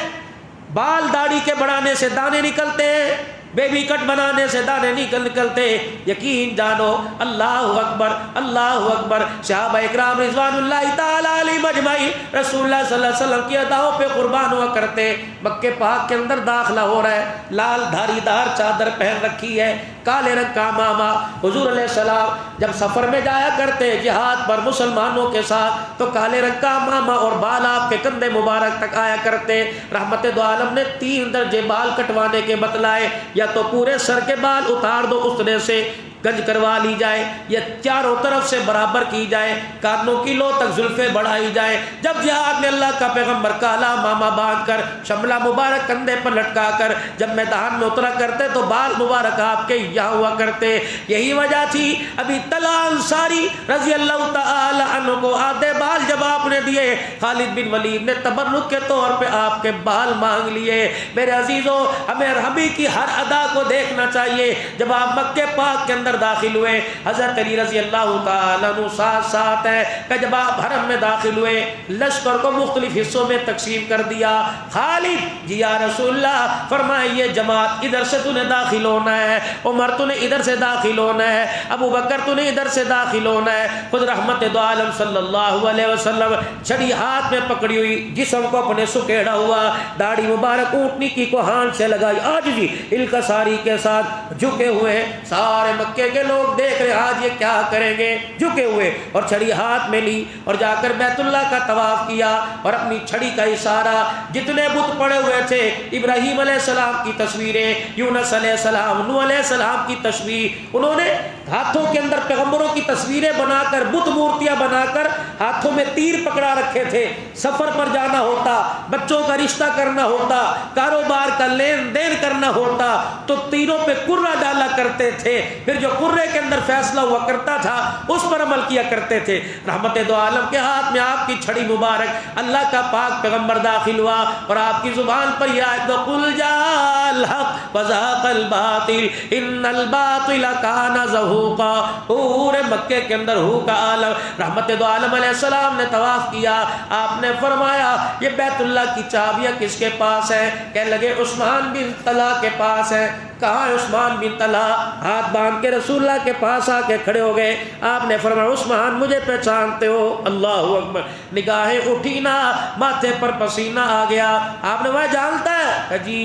بال داڑھی کے بڑھانے سے دانے نکلتے ہیں, بیبی کٹ بنانے سے دانے نکلتے. یقین جانو اللہ اکبر اللہ اکبر. صحابہ اکرام رضوان اللہ تعالی علیہم اجمعین رسول اللہ صلی اللہ علیہ وسلم کی اداؤں پہ قربان ہوا کرتے. مکہ پاک کے اندر داخلہ ہو رہا ہے, لال دھاری دار چادر پہن رکھی ہے, کالے رنگ کا امامہ. حضور علیہ السلام جب سفر میں جایا کرتے جہاد پر مسلمانوں کے ساتھ تو کالے رنگ کا امامہ اور بال آپ کے کندھے مبارک تک آیا کرتے. رحمت دو عالم نے 3 درجے بال کٹوانے کے بتلائے, یا تو پورے سر کے بال اتار دو اس طرح سے گنج کروا لی جائے, یا چاروں طرف سے برابر کی جائے, کانوں کی لو تک زلفیں بڑھائی جائے. جب جہاد میں اللہ کا پیغمبر کالا ماما باندھ کر شملہ مبارک کندھے پر لٹکا کر جب میدان میں اترا کرتے تو بال مبارک آپ کے یہاں ہوا کرتے. یہی وجہ تھی ابھی طلحہ انصاری رضی اللہ تعالی عنہ کو آدھے بال جب آپ نے دیے, خالد بن ولید نے تبرک کے طور پہ آپ کے بال مانگ لیے. میرے عزیزوں ہمیں حبی کی ہر ادا کو دیکھنا چاہیے. جب آپ مکہ پاک کے اندر داخل ہوئے, حضرت علی رضی اللہ تعالیٰ عنہ ساتھ ہے کہ جب آپ حرم میں داخل ہوئے لشکر کو مختلف حصوں میں تقسیم کر دیا. خالد جی یا رسول اللہ, فرمائے یہ جماعت ادھر سے تُنے داخل ہونا ہے, عمر تُنے ادھر سے داخل ہونا ہے, ابو بکر تُنے ادھر سے داخل ہونا ہے. خود رحمت دو عالم صلی اللہ علیہ وسلم چھڑی ہاتھ میں پکڑی ہوئی, جسم کو اپنے سکیڑا ہوا, داڑھی مبارک اونٹنی کی کوہان سے لگائی, آج جی الکساری کے ساتھ جھکے ہوئے. سارے مکے کے لوگ دیکھ رہے آج یہ کیا کریں گے, جھکے ہوئے, اور چھڑی ہاتھ میں لی اور جا کر بیت اللہ کا طواف کیا اور اپنی چھڑی کا اشارہ جتنے بت پڑے ہوئے تھے, ابراہیم علیہ السلام کی تصویریں, یونس علیہ السلام, نوح علیہ السلام کی تصویر, انہوں نے ہاتھوں کے اندر پیغمبروں کی تصویریں بنا کر, بت مورتیاں بنا کر ہاتھوں میں تیر پکڑا رکھے تھے. سفر پر جانا ہوتا, بچوں کا رشتہ کرنا ہوتا, کاروبار کا لین دین کرنا ہوتا تو تیروں پہ کرہ ڈالا کرتے تھے, پھر جو کرے کے اندر فیصلہ ہوا کرتا تھا اس پر عمل کیا کرتے تھے. رحمت دو عالم کے ہاتھ میں آپ کی چھڑی مبارک, اللہ کا پاک پیغمبر داخل ہوا اور آپ کی زبان پر یہ آیت قل جاء الحق وزهق الباطل ان الباطل كان زهوقا ہو کا، پورے مکے کے اندر ہو کا عالم، رحمت دو عالم علیہ السلام نے طواف کیا. آپ نے فرمایا یہ بیت اللہ کی چابیاں کس کے پاس ہیں؟ کہنے لگے عثمان بن طلحہ کے پاس ہے. کہاں ہے عثمان بن طلحہ؟ ہاتھ باندھ کے رسول اللہ کے پاس آ کے کھڑے ہو گئے. آپ نے فرمایا عثمان مجھے پہچانتے ہو؟ اللہ اکبر. نگاہیں اٹھی نا، ماتھے پر پسینہ آ گیا. آپ نے وہ جانتا ہے کہ جی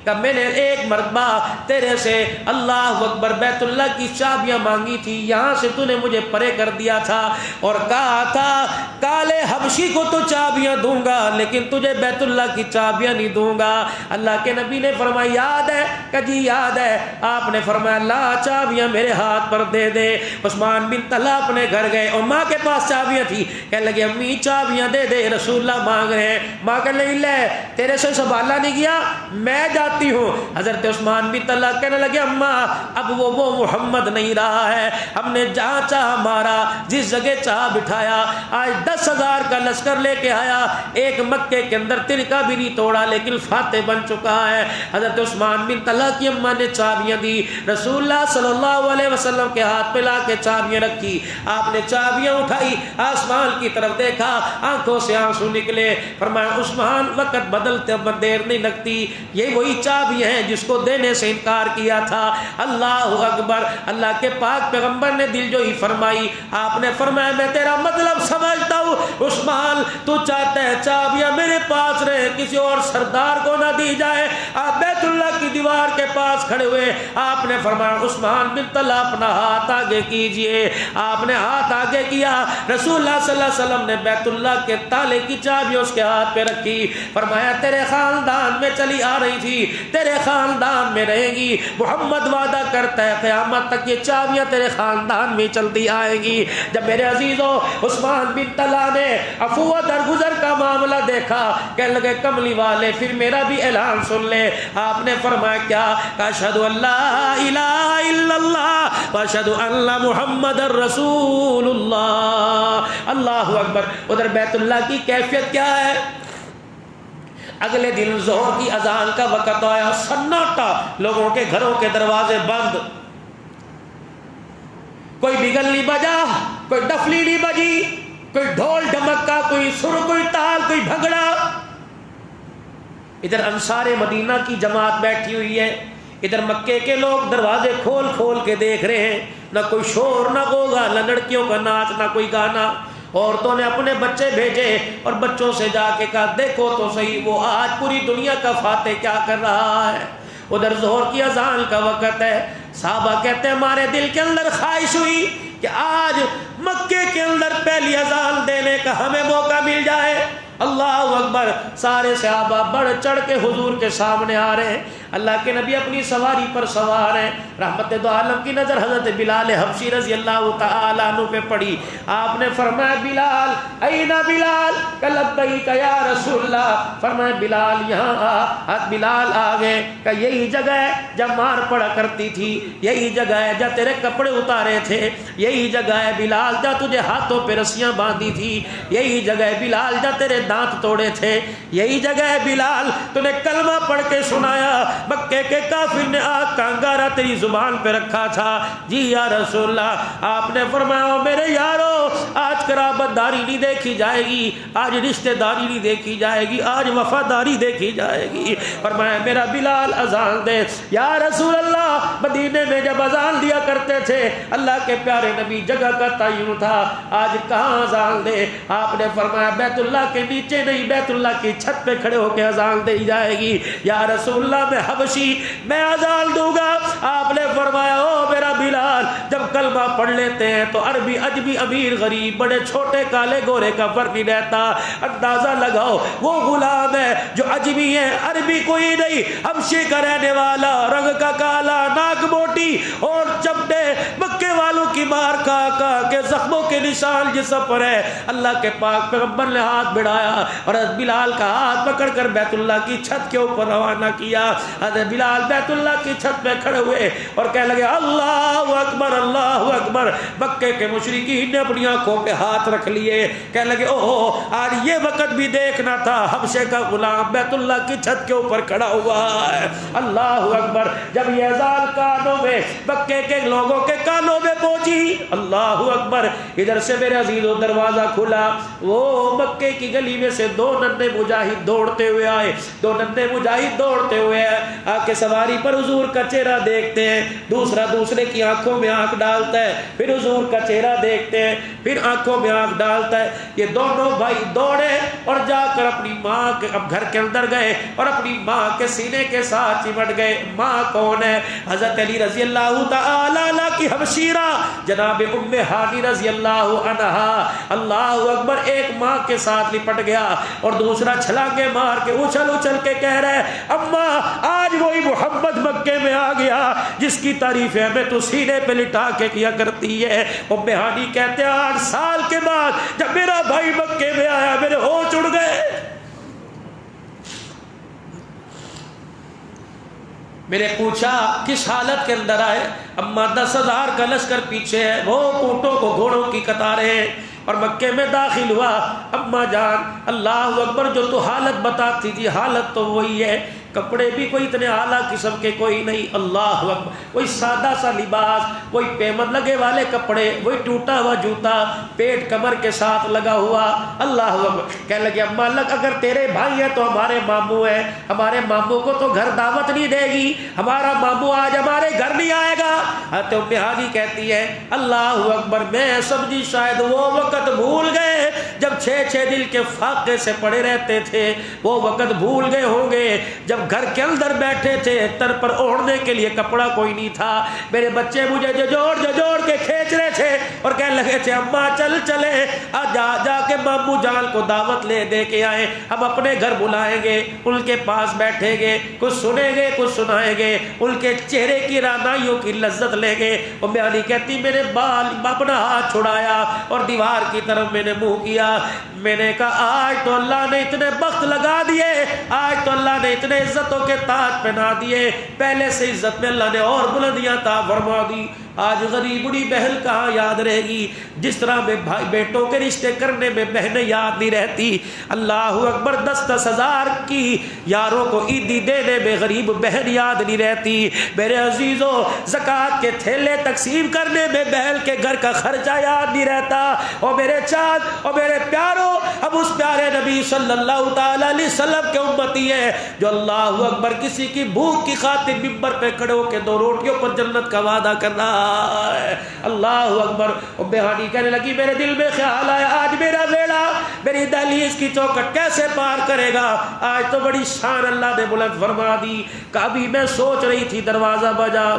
کہ میں نے ایک مرتبہ تیرے سے اللہ اکبر بیت اللہ کی چابیاں مانگی تھی، یہاں سے تو نے مجھے پرے کر دیا تھا اور کہا تھا کالے حبشی کو تو چابیاں دوں گا لیکن تجھے بیت اللہ کی چابیاں نہیں دوں گا. اللہ کے نبی نے فرمایا یاد ہے کہ جی یاد ہے. آپ نے فرمایا لا چابیاں میرے ہاتھ پر دے دے. عثمان بن طلحہ اپنے گھر گئے اور ماں کے پاس چابیاں تھی. کہنے لگے امی چابیاں دے دے، رسول اللہ مانگ رہے ہیں. ماں کہنے لگی لے تیرے سے سنبھالا نہیں گیا، میں جاتی ہوں. حضرت عثمان بن طلحہ کہنے لگے اماں اب وہ محمد نہیں رہا ہے، ہم نے جہاں چاہا مارا، جس جگہ چاہا بٹھایا. آج 10,000 کا لشکر لے کے آیا، ایک مکے کے اندر ترکا بھی نہیں توڑا لیکن فاتح بن چکا ہے. حضرت عثمان بن طلحہ کی اماں نے چابیاں دی، رسول اللہ صلی اللہ علیہ وسلم کے ہاتھ پہ لا کے چابیاں رکھی. آپ نے چابیاں اٹھائی، آسمان کی طرف دیکھا، آنکھوں سے آنسو نکلے. فرمایا عثمان وقت بدلتے دیر نہیں لگتی، یہ وہی چابیاں ہیں جس کو دینے سے انکار کیا تھا. اللہ اکبر. اللہ کے پاک پیغمبر نے دل جوئی فرمائی. آپ نے فرمایا میں تیرا مطلب سمجھتا ہوں عثمان، تو چاہتا ہے چابیاں میرے پاس رہے، کسی اور سردار کو نہ دی جائے. آپ بیت اللہ کی دیوار کے پاس کھڑے ہوئے. آپ نے فرمایا عثمان بن طلحہ اپنا ہاتھ آگے کیجئے. آپ نے ہاتھ آگے کیا. رسول اللہ صلی اللہ علیہ وسلم نے بیت اللہ کے تالے کی چابی اس کے ہاتھ پہ رکھی. فرمایا تیرے خاندان میں چلی آ رہی تھی، تیرے خاندان میں رہے گی. محمد وعدہ کرتا ہے قیامت تک یہ چابیاں تیرے خاندان میں چلتی آئیں گی. جب میرے عزیزوں عثمان بن طلحہ نے عفو درگزر کا معاملہ دیکھا، کہنے لگے کملی والے پھر میرا بھی اعلان سن لے. آپ نے فرمایا کیا؟ اشہد ان لا الہ الا اللہ واشہد ان محمد رسول اللہ. اللہ اکبر. ادھر بیت اللہ کی کیفیت کیا ہے؟ اگلے دن ظہر کی اذان کا وقت آیا، سناٹا، لوگوں کے گھروں کے دروازے بند، کوئی بگل نہیں بجا، کوئی ڈفلی نہیں بجی، کوئی ڈھول ڈھمکا، کوئی سر، کوئی تال، کوئی بھنگڑا. ادھر انصار مدینہ کی جماعت بیٹھی ہوئی ہے، ادھر مکے کے لوگ دروازے کھول کھول کے دیکھ رہے ہیں. نہ کوئی شور، نہ گوگا، نہ لڑکیوں کا ناچ، نہ کوئی گانا. عورتوں نے اپنے بچے بھیجے اور بچوں سے جا کے کہا دیکھو تو صحیح وہ آج پوری دنیا کا فاتح کیا کر رہا ہے. ادھر ظہر کی اذان کا وقت ہے. صحابہ کہتے ہیں ہمارے دل کے اندر خواہش ہوئی کہ آج مکے کے اندر پہلی اذان دینے کا ہمیں موقع مل جائے. اللہ اکبر. سارے صحابہ بڑھ چڑھ کے حضور کے سامنے آ رہے ہیں. اللہ کے نبی اپنی سواری پر سوار ہیں. رحمت دو عالم کی نظر حضرت بلال حبشی رضی اللہ تعالیٰ عنہ پہ پڑی. آپ نے فرمایا بلال اینا بلال؟ کہ لبیک یا رسول اللہ. فرمایا بلال یہاں آ. بلال آ گئے. کہ یہی جگہ ہے جب مار پڑا کرتی تھی، یہی جگہ ہے جب تیرے کپڑے اتارے تھے، یہی جگہ ہے بلال جب تجھے ہاتھوں پہ رسیاں باندھی تھی، یہی جگہ ہے بلال جب تیرے دانت توڑے تھے، یہی جگہ ہے بلال تو نے کلمہ پڑھ کے سنایا، مکے کے کافر نے آگ کا انگارہ تیری زبان پہ رکھا تھا. جی یا رسول اللہ. آپ نے فرمایا میرے یارو آج قرابت داری نہیں دیکھی جائے گی، آج رشتہ داری نہیں دیکھی جائے گی، آج وفاداری دیکھی جائے گی. فرمایا میرا بلال اذان دے. یا رسول اللہ مدینے میں جب اذان دیا کرتے تھے اللہ کے پیارے نبی جگہ کا تعین تھا، آج کہاں اذان دے؟ آپ نے فرمایا بیت اللہ کے نیچے نہیں، بیت اللہ کی چھت پہ کھڑے ہو کے اذان دی جائے گی. یا رسول اللہ میں حبشی میں اذان دوں گا. آپ نے فرمایا او میرا بلال جب کلمہ پڑھ لیتے ہیں تو عربی عجمی امیر غریب بڑے چھوٹے کالے گورے کا فرق نہیں رہتا. اندازہ لگاؤ وہ غلام ہے جو عجمی ہے، عربی کوئی نہیں، حبشے کا رہنے والا، رنگ کا کالا، ناک موٹی اور چمڑے مکے والوں کی مار کا کے زخموں کے نشان جسم پر ہے. اللہ کے پاک پیغمبر نے ہاتھ بڑھایا اور حضرت بلال کا ہاتھ پکڑ کر بیت اللہ کی چھت کے اوپر روانہ کیا. حضرت بلال بیت اللہ کی چھت پہ کھڑے ہوئے اور کہنے لگے اللہ اکبر اللہ اکبر. مکے کے مشرکین نے اپنی آنکھوں پہ ہاتھ رکھ لیے، کہنے لگے اوہ آج یہ وقت بھی دیکھ دیکھنا تھا حبشے کا غلام بیت اللہ کی چھت کے اوپر کھڑا ہوا ہے. اللہ اکبر. جب یہ اذان کانوں میں مکے کے لوگوں کے کانوں میں پہنچی, اللہ اکبر, ادھر سے میرے عزیزوں دروازہ کھلا. وہ مکے کی گلی میں سے دو ننھے مجاہد دوڑتے ہوئے آئے. دو ننھے مجاہد دوڑتے ہوئے آ کے سواری پر حضور کا چہرہ دیکھتے ہیں. دوسرا دوسرے کی آنکھوں میں آنکھ ڈالتا ہے, پھر حضور کا چہرہ دیکھتے ہیں, پھر آنکھوں میں آنکھ ڈالتا ہے. یہ دونوں بھائی دوڑے اور جا کر اپنی ماں کے اب گھر کے اندر گئے اور اپنی ماں کے سینے کے ساتھ چمٹ گئے. ماں کون ہے؟ حضرت علی رضی اللہ تعالی عنہ کی ہمشیرہ جناب ام ہانی رضی اللہ عنہا. اللہ اکبر. ایک ماں کے ساتھ لپٹ گیا اور دوسرا چھلانگے مار کے اچھل اچھل کے کہہ رہے اماں آج وہی محمد مکے میں آ گیا جس کی تعریف ہمیں تو سینے پہ لٹا کے کیا کرتی ہے. ام ہانی کہتے ہیں 8 سال کے بعد جب میرا بھائی مکے میں آیا میرے ہوش اڑ گئے. میں نے پوچھا کس حالت کے اندر آئے؟ اما 10,000 کا لشکر پیچھے ہے, وہ اونٹوں کو گھوڑوں کی قطاریں ہیں اور مکے میں داخل ہوا. اما جان اللہ اکبر, جو تو حالت بتاتی تھی حالت تو وہی ہے. کپڑے بھی کوئی اتنے اعلیٰ قسم کے کوئی نہیں. اللہ اکبر. کوئی سادہ سا لباس, کوئی پیمن لگے والے کپڑے, وہی ٹوٹا ہوا جوتا, پیٹ کمر کے ساتھ لگا ہوا. اللہ اکبر. کہنے لگے اما لگ اگر تیرے بھائی ہیں تو ہمارے ماموں ہیں, ہمارے ماموں کو تو گھر دعوت نہیں دے گی, ہمارا ماموں آج ہمارے گھر نہیں آئے گا. حضرت ام ہانی کہتی ہے اللہ اکبر, میں سمجھی شاید وہ وقت بھول گئے جب 6 دن کے فاقے سے پڑے رہتے تھے, وہ وقت بھول گئے ہوں گے جب گھر کے اندر بیٹھے تھے, تر پر اوڑھنے کے لیے کپڑا کوئی نہیں تھا. میرے بچے مجھے ججوڑ کے کھینچ رہے تھے اور کہنے لگے تھے اماں چل چلے جا کے ماموں جان کو دعوت لے دے کے آئے, ہم اپنے گھر بلائیں گے, ان کے پاس بیٹھیں گے, کچھ سنیں گے کچھ سنائیں گے, ان کے چہرے کی رعنائیوں کی لذت لیں گے. ام ہانی کہتی میں نے اپنا ہاتھ چھڑایا اور دیوار کی طرف میں نے منہ کیا. میں نے کہا آج تو اللہ نے اتنے بخت لگا دیے, آج تو اللہ نے اتنے عزتوں کے تاج پہنا دیے, پہلے سے عزت میں اللہ نے اور بلندیاں عطا فرما دی. آج غریب بڑی بہن کہاں یاد رہے گی جس طرح میں بھائی بیٹوں کے رشتے کرنے میں بہنیں یاد نہیں رہتی. اللہ اکبر. 10 ہزار کی یاروں کو عیدی دینے میں غریب بہن یاد نہیں رہتی. میرے عزیزوں زکوٰۃ کے تھیلے تقسیم کرنے میں بہن کے گھر کا خرچہ یاد نہیں رہتا. اور میرے چاند اور میرے پیاروں, اب اس پیارے نبی صلی اللہ تعالی علیہ وسلم کے امتی ہیں جو اللہ اکبر کسی کی بھوک کی خاطر ممبر پہ کھڑے ہو کے 2 روٹیوں پر جنت کا وعدہ کر رہا. اللہ اکبر. ام ہانی کہنے لگی میرے دل میں خیال آیا آج میرا بیڑا میری دہلیز کی چوکھٹ کیسے پار کرے گا. آج تو بڑی شان اللہ نے بلند فرما دی. کبھی میں سوچ رہی تھی دروازہ بجا,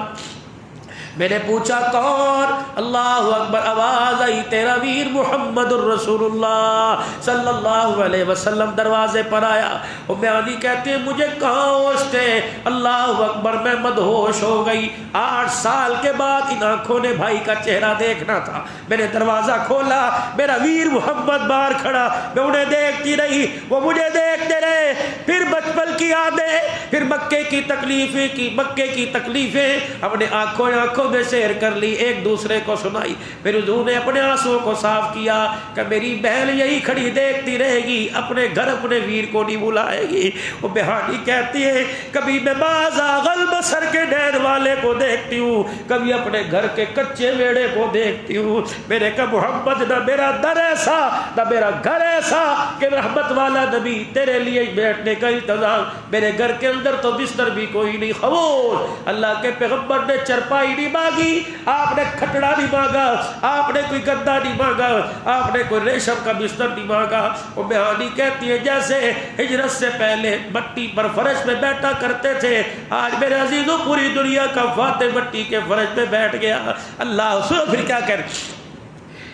میں نے پوچھا کون؟ اللہ اکبر. آواز آئی تیرا ویر محمد الرسول اللہ صلی اللہ علیہ وسلم دروازے پر آیا. ام ہانی کہتے ہیں مجھے کہاں ہوش تھے. اللہ اکبر. میں مدہوش ہو گئی. 8 سال کے بعد ان آنکھوں نے بھائی کا چہرہ دیکھنا تھا. میں نے دروازہ کھولا, میرا ویر محمد باہر کھڑا, میں انہیں دیکھتی رہی, وہ مجھے دیکھتے رہے. پھر بچپن کی یادیں, پھر مکے کی تکلیفیں ہم نے آنکھوں میں شیئر کر لی, ایک دوسرے کو سنائی. پھر حضور نے اپنے آنسوں کو صاف کیا کہ میری بہن یہی کھڑی دیکھتی رہے گی, اپنے گھر اپنے ویر کو نہیں بلائے گی. وہ بہانی کہتی ہے کبھی میں بازاغل بسر کے ڈین والے کو دیکھتی ہوں, کبھی اپنے گھر کے کچے ویڑے کو دیکھتی ہوں. میں نے کہا محمد نہ میرا در ایسا نہ میرا گھر ایسا کہ رحمت والا نبی تیرے لیے بیٹھنے کا انتظام. میرے گھر کے اندر تو بستر بھی کوئی نہیں, خاموش. اللہ کے پیغمبر نے چرپائی نہیں مانگی, آپ نے کھٹڑا نہیں مانگا, آپ نے کوئی گدا نہیں مانگا, آپ نے کوئی ریشم کا بستر نہیں مانگا. وہ بہانی کہتی ہے جیسے ہجرت سے پہلے مٹی پر فرش میں بیٹھا کرتے تھے, آج میرے عزیزوں پوری دنیا کا فاتح مٹی کے فرش میں بیٹھ گیا. اللہ سنو پھر کیا کہہ رہے.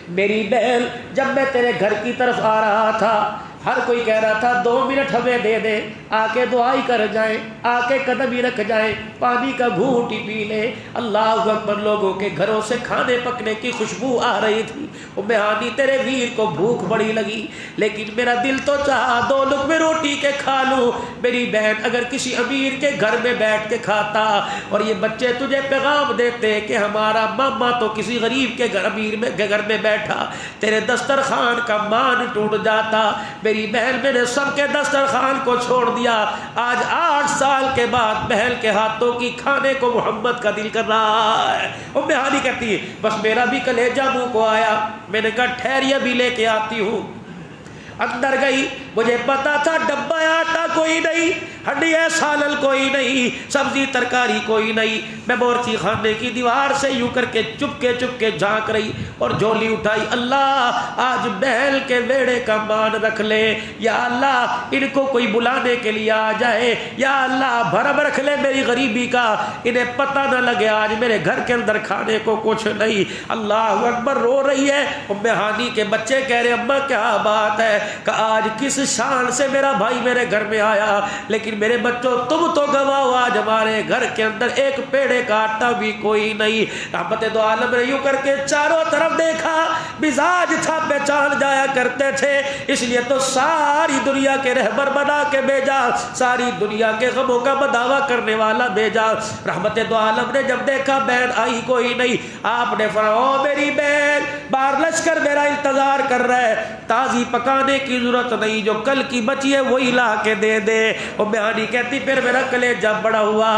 میری بہن جب میں تیرے گھر کی طرف آ رہا تھا ہر کوئی کہہ رہا تھا 2 منٹ ہمیں دے دے, آ کے دعائی کر جائیں, آ کے قدم ہی رکھ جائیں, پانی کا گھونٹ ہی پی لیں. اللہ اکبر. لوگوں کے گھروں سے کھانے پکنے کی خوشبو آ رہی تھی. ام ہانی تیرے ویر کو بھوک بڑی لگی, لیکن میرا دل تو چاہا 2 لقمے روٹی کے کھا لوں. میری بہن اگر کسی امیر کے گھر میں بیٹھ کے کھاتا اور یہ بچے تجھے پیغام دیتے کہ ہمارا ماما تو کسی غریب کے گھر امیر کے گھر میں بیٹھا, تیرے دسترخوان کا مان ٹوٹ جاتا. میری میری بہن میں نے سب کے دسترخوان کو چھوڑ دیا، آج 8 سال کے بعد بہن کے ہاتھوں کی کھانے کو محمد کا دل کر رہا ہے۔ ام ہانی کہتی ہے بس میرا بھی کلیجہ منہ کو آیا، میں نے کہا ٹھہریے ابھی لے کے آتی ہوں۔ اندر گئی، مجھے پتا تھا ڈبہ آٹا کوئی نہیں، ہڈیاں سالن کوئی نہیں، سبزی ترکاری کوئی نہیں۔ میں بورچی خانے کی دیوار سے یوں کر کے چپ کے جھانک رہی اور جھولی اٹھائی، اللہ آج بہل کے بیڑے کا مان رکھ لے، یا اللہ ان کو کوئی بلانے کے لیے آ جائے، یا اللہ بھرم رکھ لے میری غریبی کا، انہیں پتہ نہ لگے آج میرے گھر کے اندر کھانے کو کچھ نہیں۔ اللہ اکبر، رو رہی ہے۔ ام ہانی کے بچے کہہ رہے اماں کیا بات ہے، کہ آج کس شان سے میرا بھائی میرے گھر میں آیا، لیکن میرے بچوں تم تو گواہ ہو، آج ہمارے گھر کے اندر ایک پیڑے کا آٹا بھی کوئی نہیں۔ رحمت دو عالم نے یوں کر کے چاروں طرف دیکھا، مزاج تھا پہچان جایا کرتے تھے، اس لیے تو ساری دنیا کے رہبر بنا کے بھیجا، ساری دنیا کے غموں کا بداوا کرنے والا بھیجا۔ رحمت دو عالم نے جب دیکھا بہن آئی کوئی نہیں، آپ نے فرمایا او میری بہن، باہر لشکر میرا انتظار کر رہا ہے، تازی پکانے کی ضرورت نہیں، جو کل کی بچی ہے وہی لا کے دے دے۔ اور بہانی کہتی پھر میرا کلیجہ بڑا ہوا،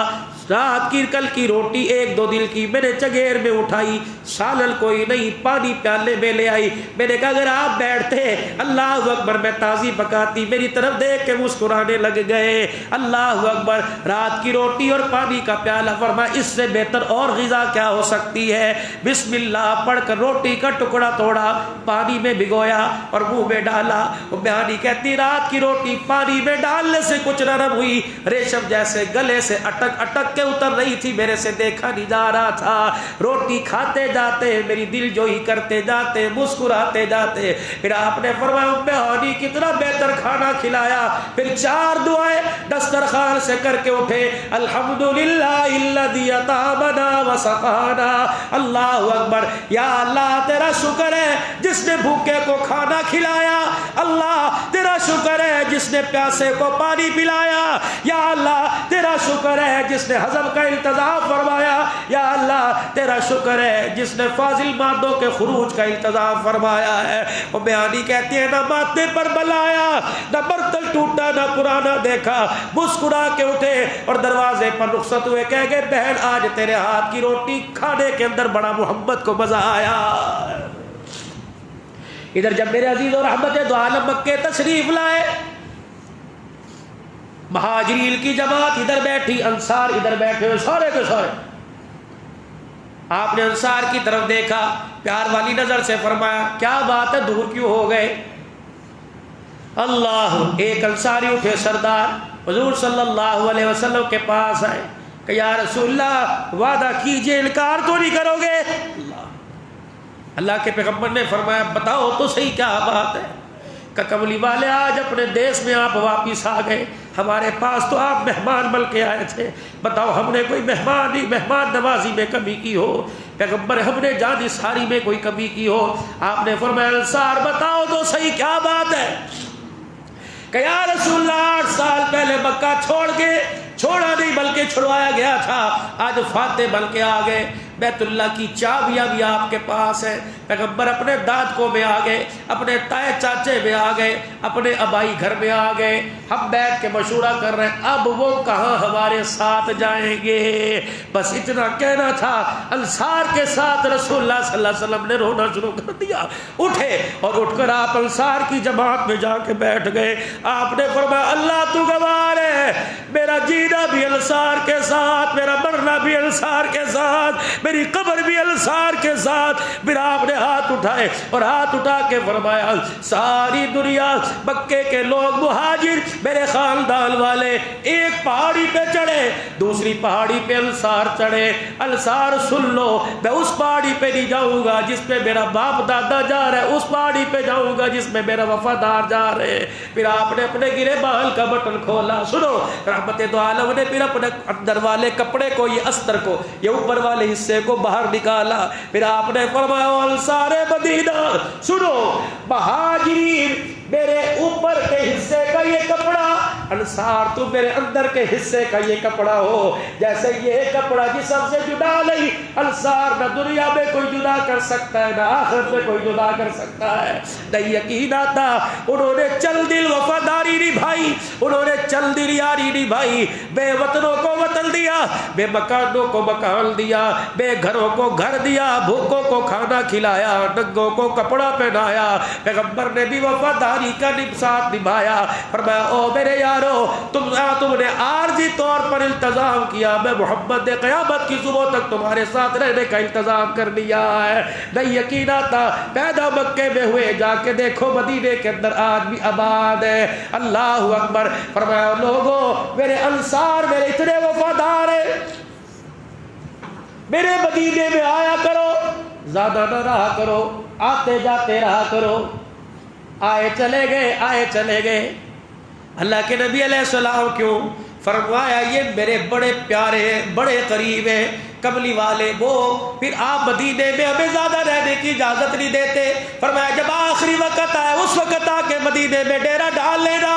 رات کی کل کی روٹی 1-2 دن کی میں نے چگیر میں اٹھائی، سالن کوئی نہیں، پانی پیالے میں لے آئی، میں نے کہا اگر آپ بیٹھتے اللہ اکبر میں تازی پکاتی، میری طرف دیکھ کے مسکرانے لگ گئے۔ اللہ اکبر، رات کی روٹی اور پانی کا پیالہ، فرمایا اس سے بہتر اور غذا کیا ہو سکتی ہے۔ بسم اللہ پڑھ کر روٹی کا ٹکڑا توڑا، پانی میں بھگویا اور منہ میں ڈالا۔ بہانی کہتی رات کی روٹی پانی میں ڈالنے سے کچھ نرم ہوئی، ریشم جیسے گلے سے اٹک اٹک کے اتر رہی تھی، میرے سے دیکھا نہیں جا رہا تھا۔ روٹی کھاتے جاتے میری دل جوئی کرتے جاتے، مسکراتے جاتے۔ پھر آپ نے فرمایا بہانی کتنا بہتر کھانا کھلایا، پھر 4 دعائیں دسترخوان سے کر کے اٹھے، الحمدللہ الذی اطعمنا وسقانا۔ اللہ اکبر، یا اللہ تیرا شکر ہے جس نے بھوکے کو کھانا کھلایا، اللہ تیرا شکر ہے جس نے پیاسے کو پانی پلایا، یا اللہ تیرا شکر ہے جس نے ہضم کا انتظام فرمایا، یا اللہ تیرا شکر ہے جس نے فاضل مادوں کے خروج کا انتظام فرمایا ہے۔ وہ بیانی کہتی ہے نہ ماتھے پر بل آیا، نہ برتن ٹوٹا، نہ پرانا دیکھا، مسکرا کے اٹھے اور دروازے پر رخصت ہوئے، کہہ گئے بہن آج تیرے ہاتھ کی روٹی کھانے کے اندر بڑا محمد کو مزہ آیا۔ ادھر جب میرے عزیز اور رحمت دو عالم مکے تشریف لائے، مہاجرین کی جماعت ادھر بیٹھی، انصار ادھر بیٹھے ہوئے سارے کے سارے۔ آپ نے انصار کی طرف دیکھا، پیار والی نظر سے فرمایا کیا بات ہے دور کیوں ہو گئے؟ اللہ، ایک انصاری اٹھے سردار حضور صلی اللہ علیہ وسلم کے پاس آئے کہ یا رسول اللہ وعدہ کیجئے انکار تو نہیں کرو گے؟ اللہ کے پیغمبر نے فرمایا بتاؤ تو صحیح کیا بات ہے؟ کہ کملی والے آج اپنے دیش میں آپ واپس آ گئے، ہمارے پاس تو آپ مہمان بن کے آئے تھے، بتاؤ ہم نے کوئی مہمان نوازی میں کمی کی ہو؟ پیغمبر ہم نے جان ساری میں کوئی کمی کی ہو؟ آپ نے فرمایا انصار بتاؤ تو صحیح کیا بات ہے؟ کہ یا رسول اللہ 8 سال پہلے مکہ چھوڑا نہیں بلکہ چھڑوایا گیا تھا، آج فاتح بن کے آ گئے، بیت اللہ کی چابیاں بھی آپ کے پاس ہیں۔ پیغمبر اپنے دادکوں میں آ گئے، اپنے تائے چاچے میں آ گئے، اپنے ابائی گھر میں آ گئے، ہم بیٹھ کے مشورہ کر رہے ہیں اب وہ کہاں ہمارے ساتھ جائیں گے؟ بس اتنا کہنا تھا، انصار کے ساتھ رسول اللہ صلی اللہ علیہ وسلم نے رونا شروع کر دیا۔ اٹھے اور اٹھ کر آپ انصار کی جماعت میں جا کے بیٹھ گئے۔ آپ نے فرمایا اللہ تو گواہ ہے، میرا جینا بھی انصار کے ساتھ، میرا مرنا بھی انصار کے ساتھ، میری قبر بھی انصار کے ساتھ۔ پھر آپ نے ہاتھ اٹھائے اور ہاتھ اٹھا کے فرمایا ساری دنیا مکے کے لوگ مہاجر میرے خاندان والے ایک پہاڑی پہ چڑھے، دوسری پہاڑی پہ انصار چڑھے، انصار سن لو میں اس پہاڑی پہ نہیں جاؤں گا جس پہ میرا باپ دادا جا رہا ہے، اس پہاڑی پہ جاؤں گا جس میں میرا وفادار جا رہے ہیں۔ پھر آپ نے اپنے گرے بال کا بٹن کھولا، سنو رحمت دو عالم نے پھر اپنے اندر والے کپڑے کو، یہ استر کو، یہ اوپر والے حصے کو باہر نکالا۔ پھر آپ نے فرمایا انصار مدینہ سنو، مہاجرین میرے اوپر کے حصے کا یہ کپڑا انصار تو میرے اندر کے حصے کا یہ کپڑا ہو، جیسے یہ کپڑا جسم سے جدا نہیں، انصار نہ دنیا میں کوئی جدا کر سکتا ہے نہ آخرت میں کوئی جدا کر سکتا ہے۔ نہیں یقین آتا، انہوں نے چل دل وفاداری نبھائی، انہوں نے چل دل یاری نبھائی، بے وطنوں کو وطن دیا، بے مکانوں کو مکان دیا، بے گھروں کو گھر دیا، بھوکوں کو کھانا کھلایا، ننگوں کو کپڑا پہنایا۔ پیغمبر نے بھی وفاداری کا ساتھ نبھایا۔ فرمایا او میرے یارو، تم نے عارضی طور پر التزام کیا، میں محمد نے قیامت کی صبح تک تمہارے ساتھ رہنے کا التزام کر لیا ہے۔ نہیں یقین آتا، پیدا مکے میں ہوئے، جا کے دیکھو مدینے کے اندر آج بھی آباد ہے۔ اللہ اکبر۔ فرمایا لوگوں، میرے انصار میرے اتنے وفادار ہیں، میرے مدینے میں آیا کرو، زیادہ نہ رہا کرو، آتے جاتے رہا کرو۔ آئے چلے گئے، آئے چلے گئے۔ اللہ کے نبی علیہ السلام کیوں؟ فرمایا یہ میرے بڑے پیارے ہیں، بڑے قریب ہیں، کملی والے وہ، پھر آپ مدینے میں ہمیں زیادہ رہنے کی اجازت نہیں دیتے۔ فرمایا جب آخری وقت آئے اس وقت آ کے مدینے میں ڈیرا ڈال لینا۔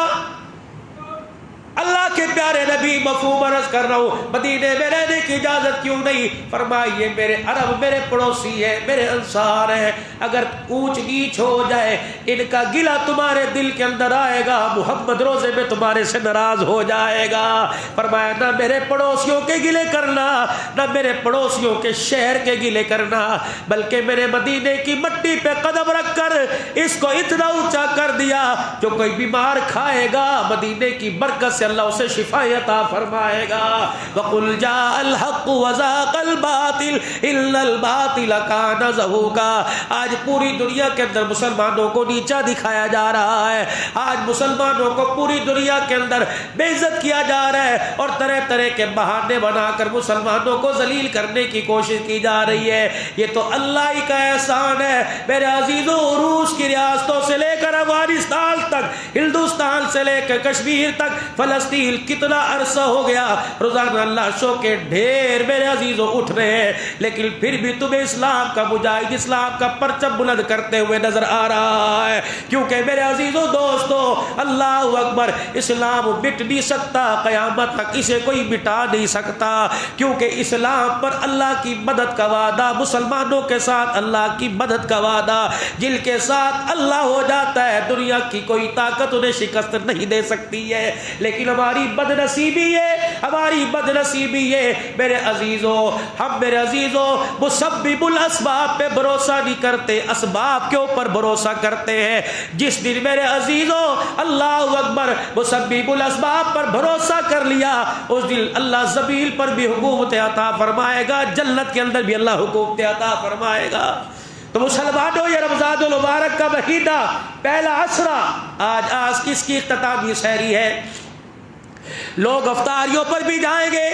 اللہ کے پیارے نبی، مفہوم عرض کر رہا ہوں، مدینے میں رہنے کی اجازت کیوں نہیں؟ فرمایا یہ میرے عرب، میرے پڑوسی ہیں، میرے انصار ہیں، اگر اونچ نیچ ہو جائے ان کا گلہ تمہارے دل کے اندر آئے گا، محمد روزے میں تمہارے سے ناراض ہو جائے گا۔ فرمایا نہ میرے پڑوسیوں کے گلے کرنا، نہ میرے پڑوسیوں کے شہر کے گلے کرنا، بلکہ میرے مدینے کی مٹی پہ قدم رکھ کر اس کو اتنا اونچا کر دیا جو کوئی بیمار کھائے گا مدینے کی برکت سے اللہ اسے شفا عطا فرمائے گا۔ وَقُلْ جَاءَ الْحَقُّ وَزَاقَ الْبَاطِلُ إِنَّ الْبَاطِلَ كَانَ زَهُوقًا۔ آج پوری دنیا کے اندر مسلمانوں کو نیچا دکھایا جا رہا ہے، آج مسلمانوں کو پوری دنیا کے اندر بے عزت کیا جا رہا ہے، اور طرح طرح کے بہانے بنا کر مسلمانوں کو ذلیل کرنے کی کوشش کی جا رہی ہے۔ یہ تو اللہ ہی کا احسان ہے میرے عزیزوں۔ روس کی ریاستوں سے لے کر افغانستان تک، ہندوستان سے لے کر کشمیر تک، فلسطین، کتنا عرصہ ہو گیا روزانہ لاشوں کے ڈھیر میرے عزیزوں اٹھ رہے ہیں، لیکن پھر بھی تمہیں اسلام کا مجاہد، اسلام کا پرچم بلند کرتے ہوئے نظر آ رہا ہے۔ کیونکہ میرے عزیزوں دوستو، اللہ اکبر، اسلام مٹ نہیں سکتا، قیامت تک اسے کوئی مٹا نہیں سکتا، کیونکہ اسلام پر اللہ کی مدد کا وعدہ، مسلمانوں کے ساتھ اللہ کی مدد کا وعدہ، جن کے ساتھ اللہ ہو جاتا ہے دنیا کی کوئی طاقت انہیں شکست نہیں دے سکتی ہے۔ لیکن ہماری بد نصیبی ہے، ہماری بد نصیبی ہے میرے عزیزوں، ہم میرے عزیزوں مسبب الاسباب پہ بھروسہ نہیں کرتے، اسباب کے اوپر بھروسہ کرتے ہیں۔ جس دن میرے عزیزوں اللہ اکبر مسبب الاسباب پر بھروسہ کر لیا، اس دن اللہ زمین پر بھی حکومت عطا فرمائے گا، جنت کے اندر بھی اللہ حکومت عطا فرمائے گا۔ تو مسلمانوں، یہ رمضان المبارک کا مہینہ، پہلا عشرہ، آج کس کی اختتامی سحری ہے؟ لوگ افطاریوں پر بھی جائیں گے،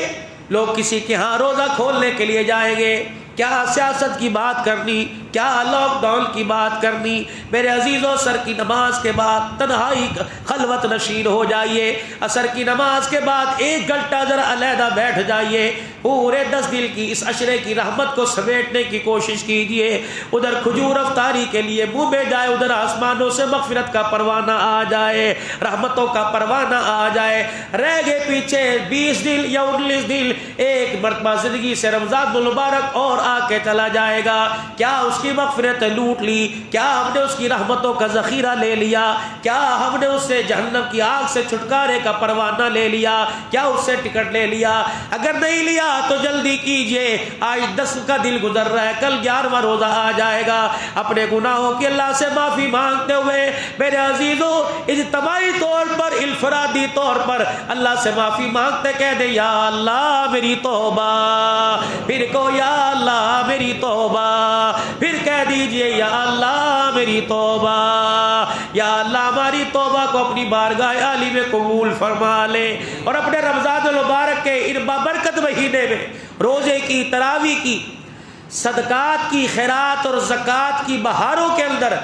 لوگ کسی کے ہاں روزہ کھولنے کے لیے جائیں گے۔ کیا سیاست کی بات کرنی، کیا لاک ڈاؤن کی بات کرنی؟ میرے عزیزوں، عصر کی نماز کے بعد تنہائی خلوت نشین ہو جائیے، عصر کی نماز کے بعد 1 گھنٹہ ذرا علیحدہ بیٹھ جائیے، پورے 10 دن کی اس عشرے کی رحمت کو سمیٹنے کی کوشش کیجیے۔ ادھر کھجور افطاری کے لیے منہ میں جائے، ادھر آسمانوں سے مغفرت کا پروانہ آ جائے، رحمتوں کا پروانہ آ جائے۔ رہ گئے پیچھے 20 دن یا 19 دن، ایک مرتبہ زندگی سے رمضان المبارک اور آ کے چلا جائے گا۔ کیا اس کی مغفرت لوٹ لی؟ کیا ہم نے اس کی رحمتوں کا ذخیرہ لے لیا؟ کیا ہم نے اس سے جہنم کی آگ سے چھٹکارے کا پروانہ لے لیا؟ کیا اس سے ٹکٹ لے لیا؟ اگر نہیں لیا تو جلدی کیجئے، آج 10 کا دن گزر رہا ہے، کل 11واں روزہ آ جائے گا۔ اپنے گناہوں کی اللہ سے معافی مانگتے ہوئے میرے عزیزوں، اجتماعی طور پر، انفرادی طور پر اللہ سے معافی مانگتے کہہ دیں یا اللہ میری توبہ، پھر کو یا اللہ میری توبہ، پھر کہہ دیجئے یا اللہ میری توبہ، یا اللہ ہماری توبہ کو اپنی بارگاہ عالی میں قبول فرما لے، اور اپنے رمضان المبارک کے ان بابرکت مہینے میں روزے کی، تراویح کی، صدقات کی، خیرات اور زکوٰۃ کی بہاروں کے اندر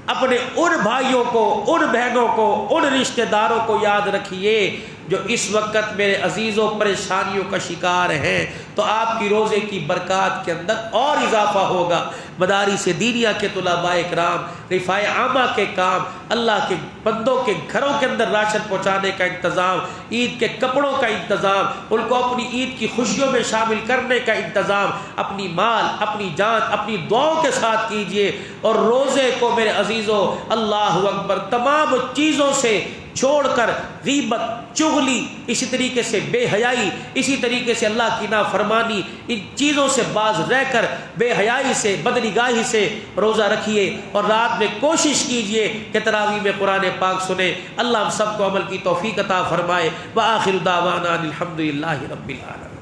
اپنے ان بھائیوں کو، ان بہنوں کو، ان رشتہ داروں کو یاد رکھیے جو اس وقت میرے عزیزوں پریشانیوں کا شکار ہیں، تو آپ کی روزے کی برکات کے اندر اور اضافہ ہوگا۔ مدارس دینیہ کے طلباء اکرام، رفاع عامہ کے کام، اللہ کے بندوں کے گھروں کے اندر راشن پہنچانے کا انتظام، عید کے کپڑوں کا انتظام، ان کو اپنی عید کی خوشیوں میں شامل کرنے کا انتظام اپنی مال، اپنی جان، اپنی دعاؤں کے ساتھ کیجئے۔ اور روزے کو میرے عزیزوں، اللہ اکبر، تمام چیزوں سے چھوڑ کر غیبت، چغلی، اسی طریقے سے بے حیائی، اسی طریقے سے اللہ کی نافرمانی، ان چیزوں سے باز رہ کر بے حیائی سے، بدنگاہی سے روزہ رکھیے، اور رات میں کوشش کیجئے کہ تراویح میں قرآن پاک سنیں۔ اللہ ہم سب کو عمل کی توفیق عطا فرمائے۔ وآخر دعوانا الحمدللہ رب العالمین۔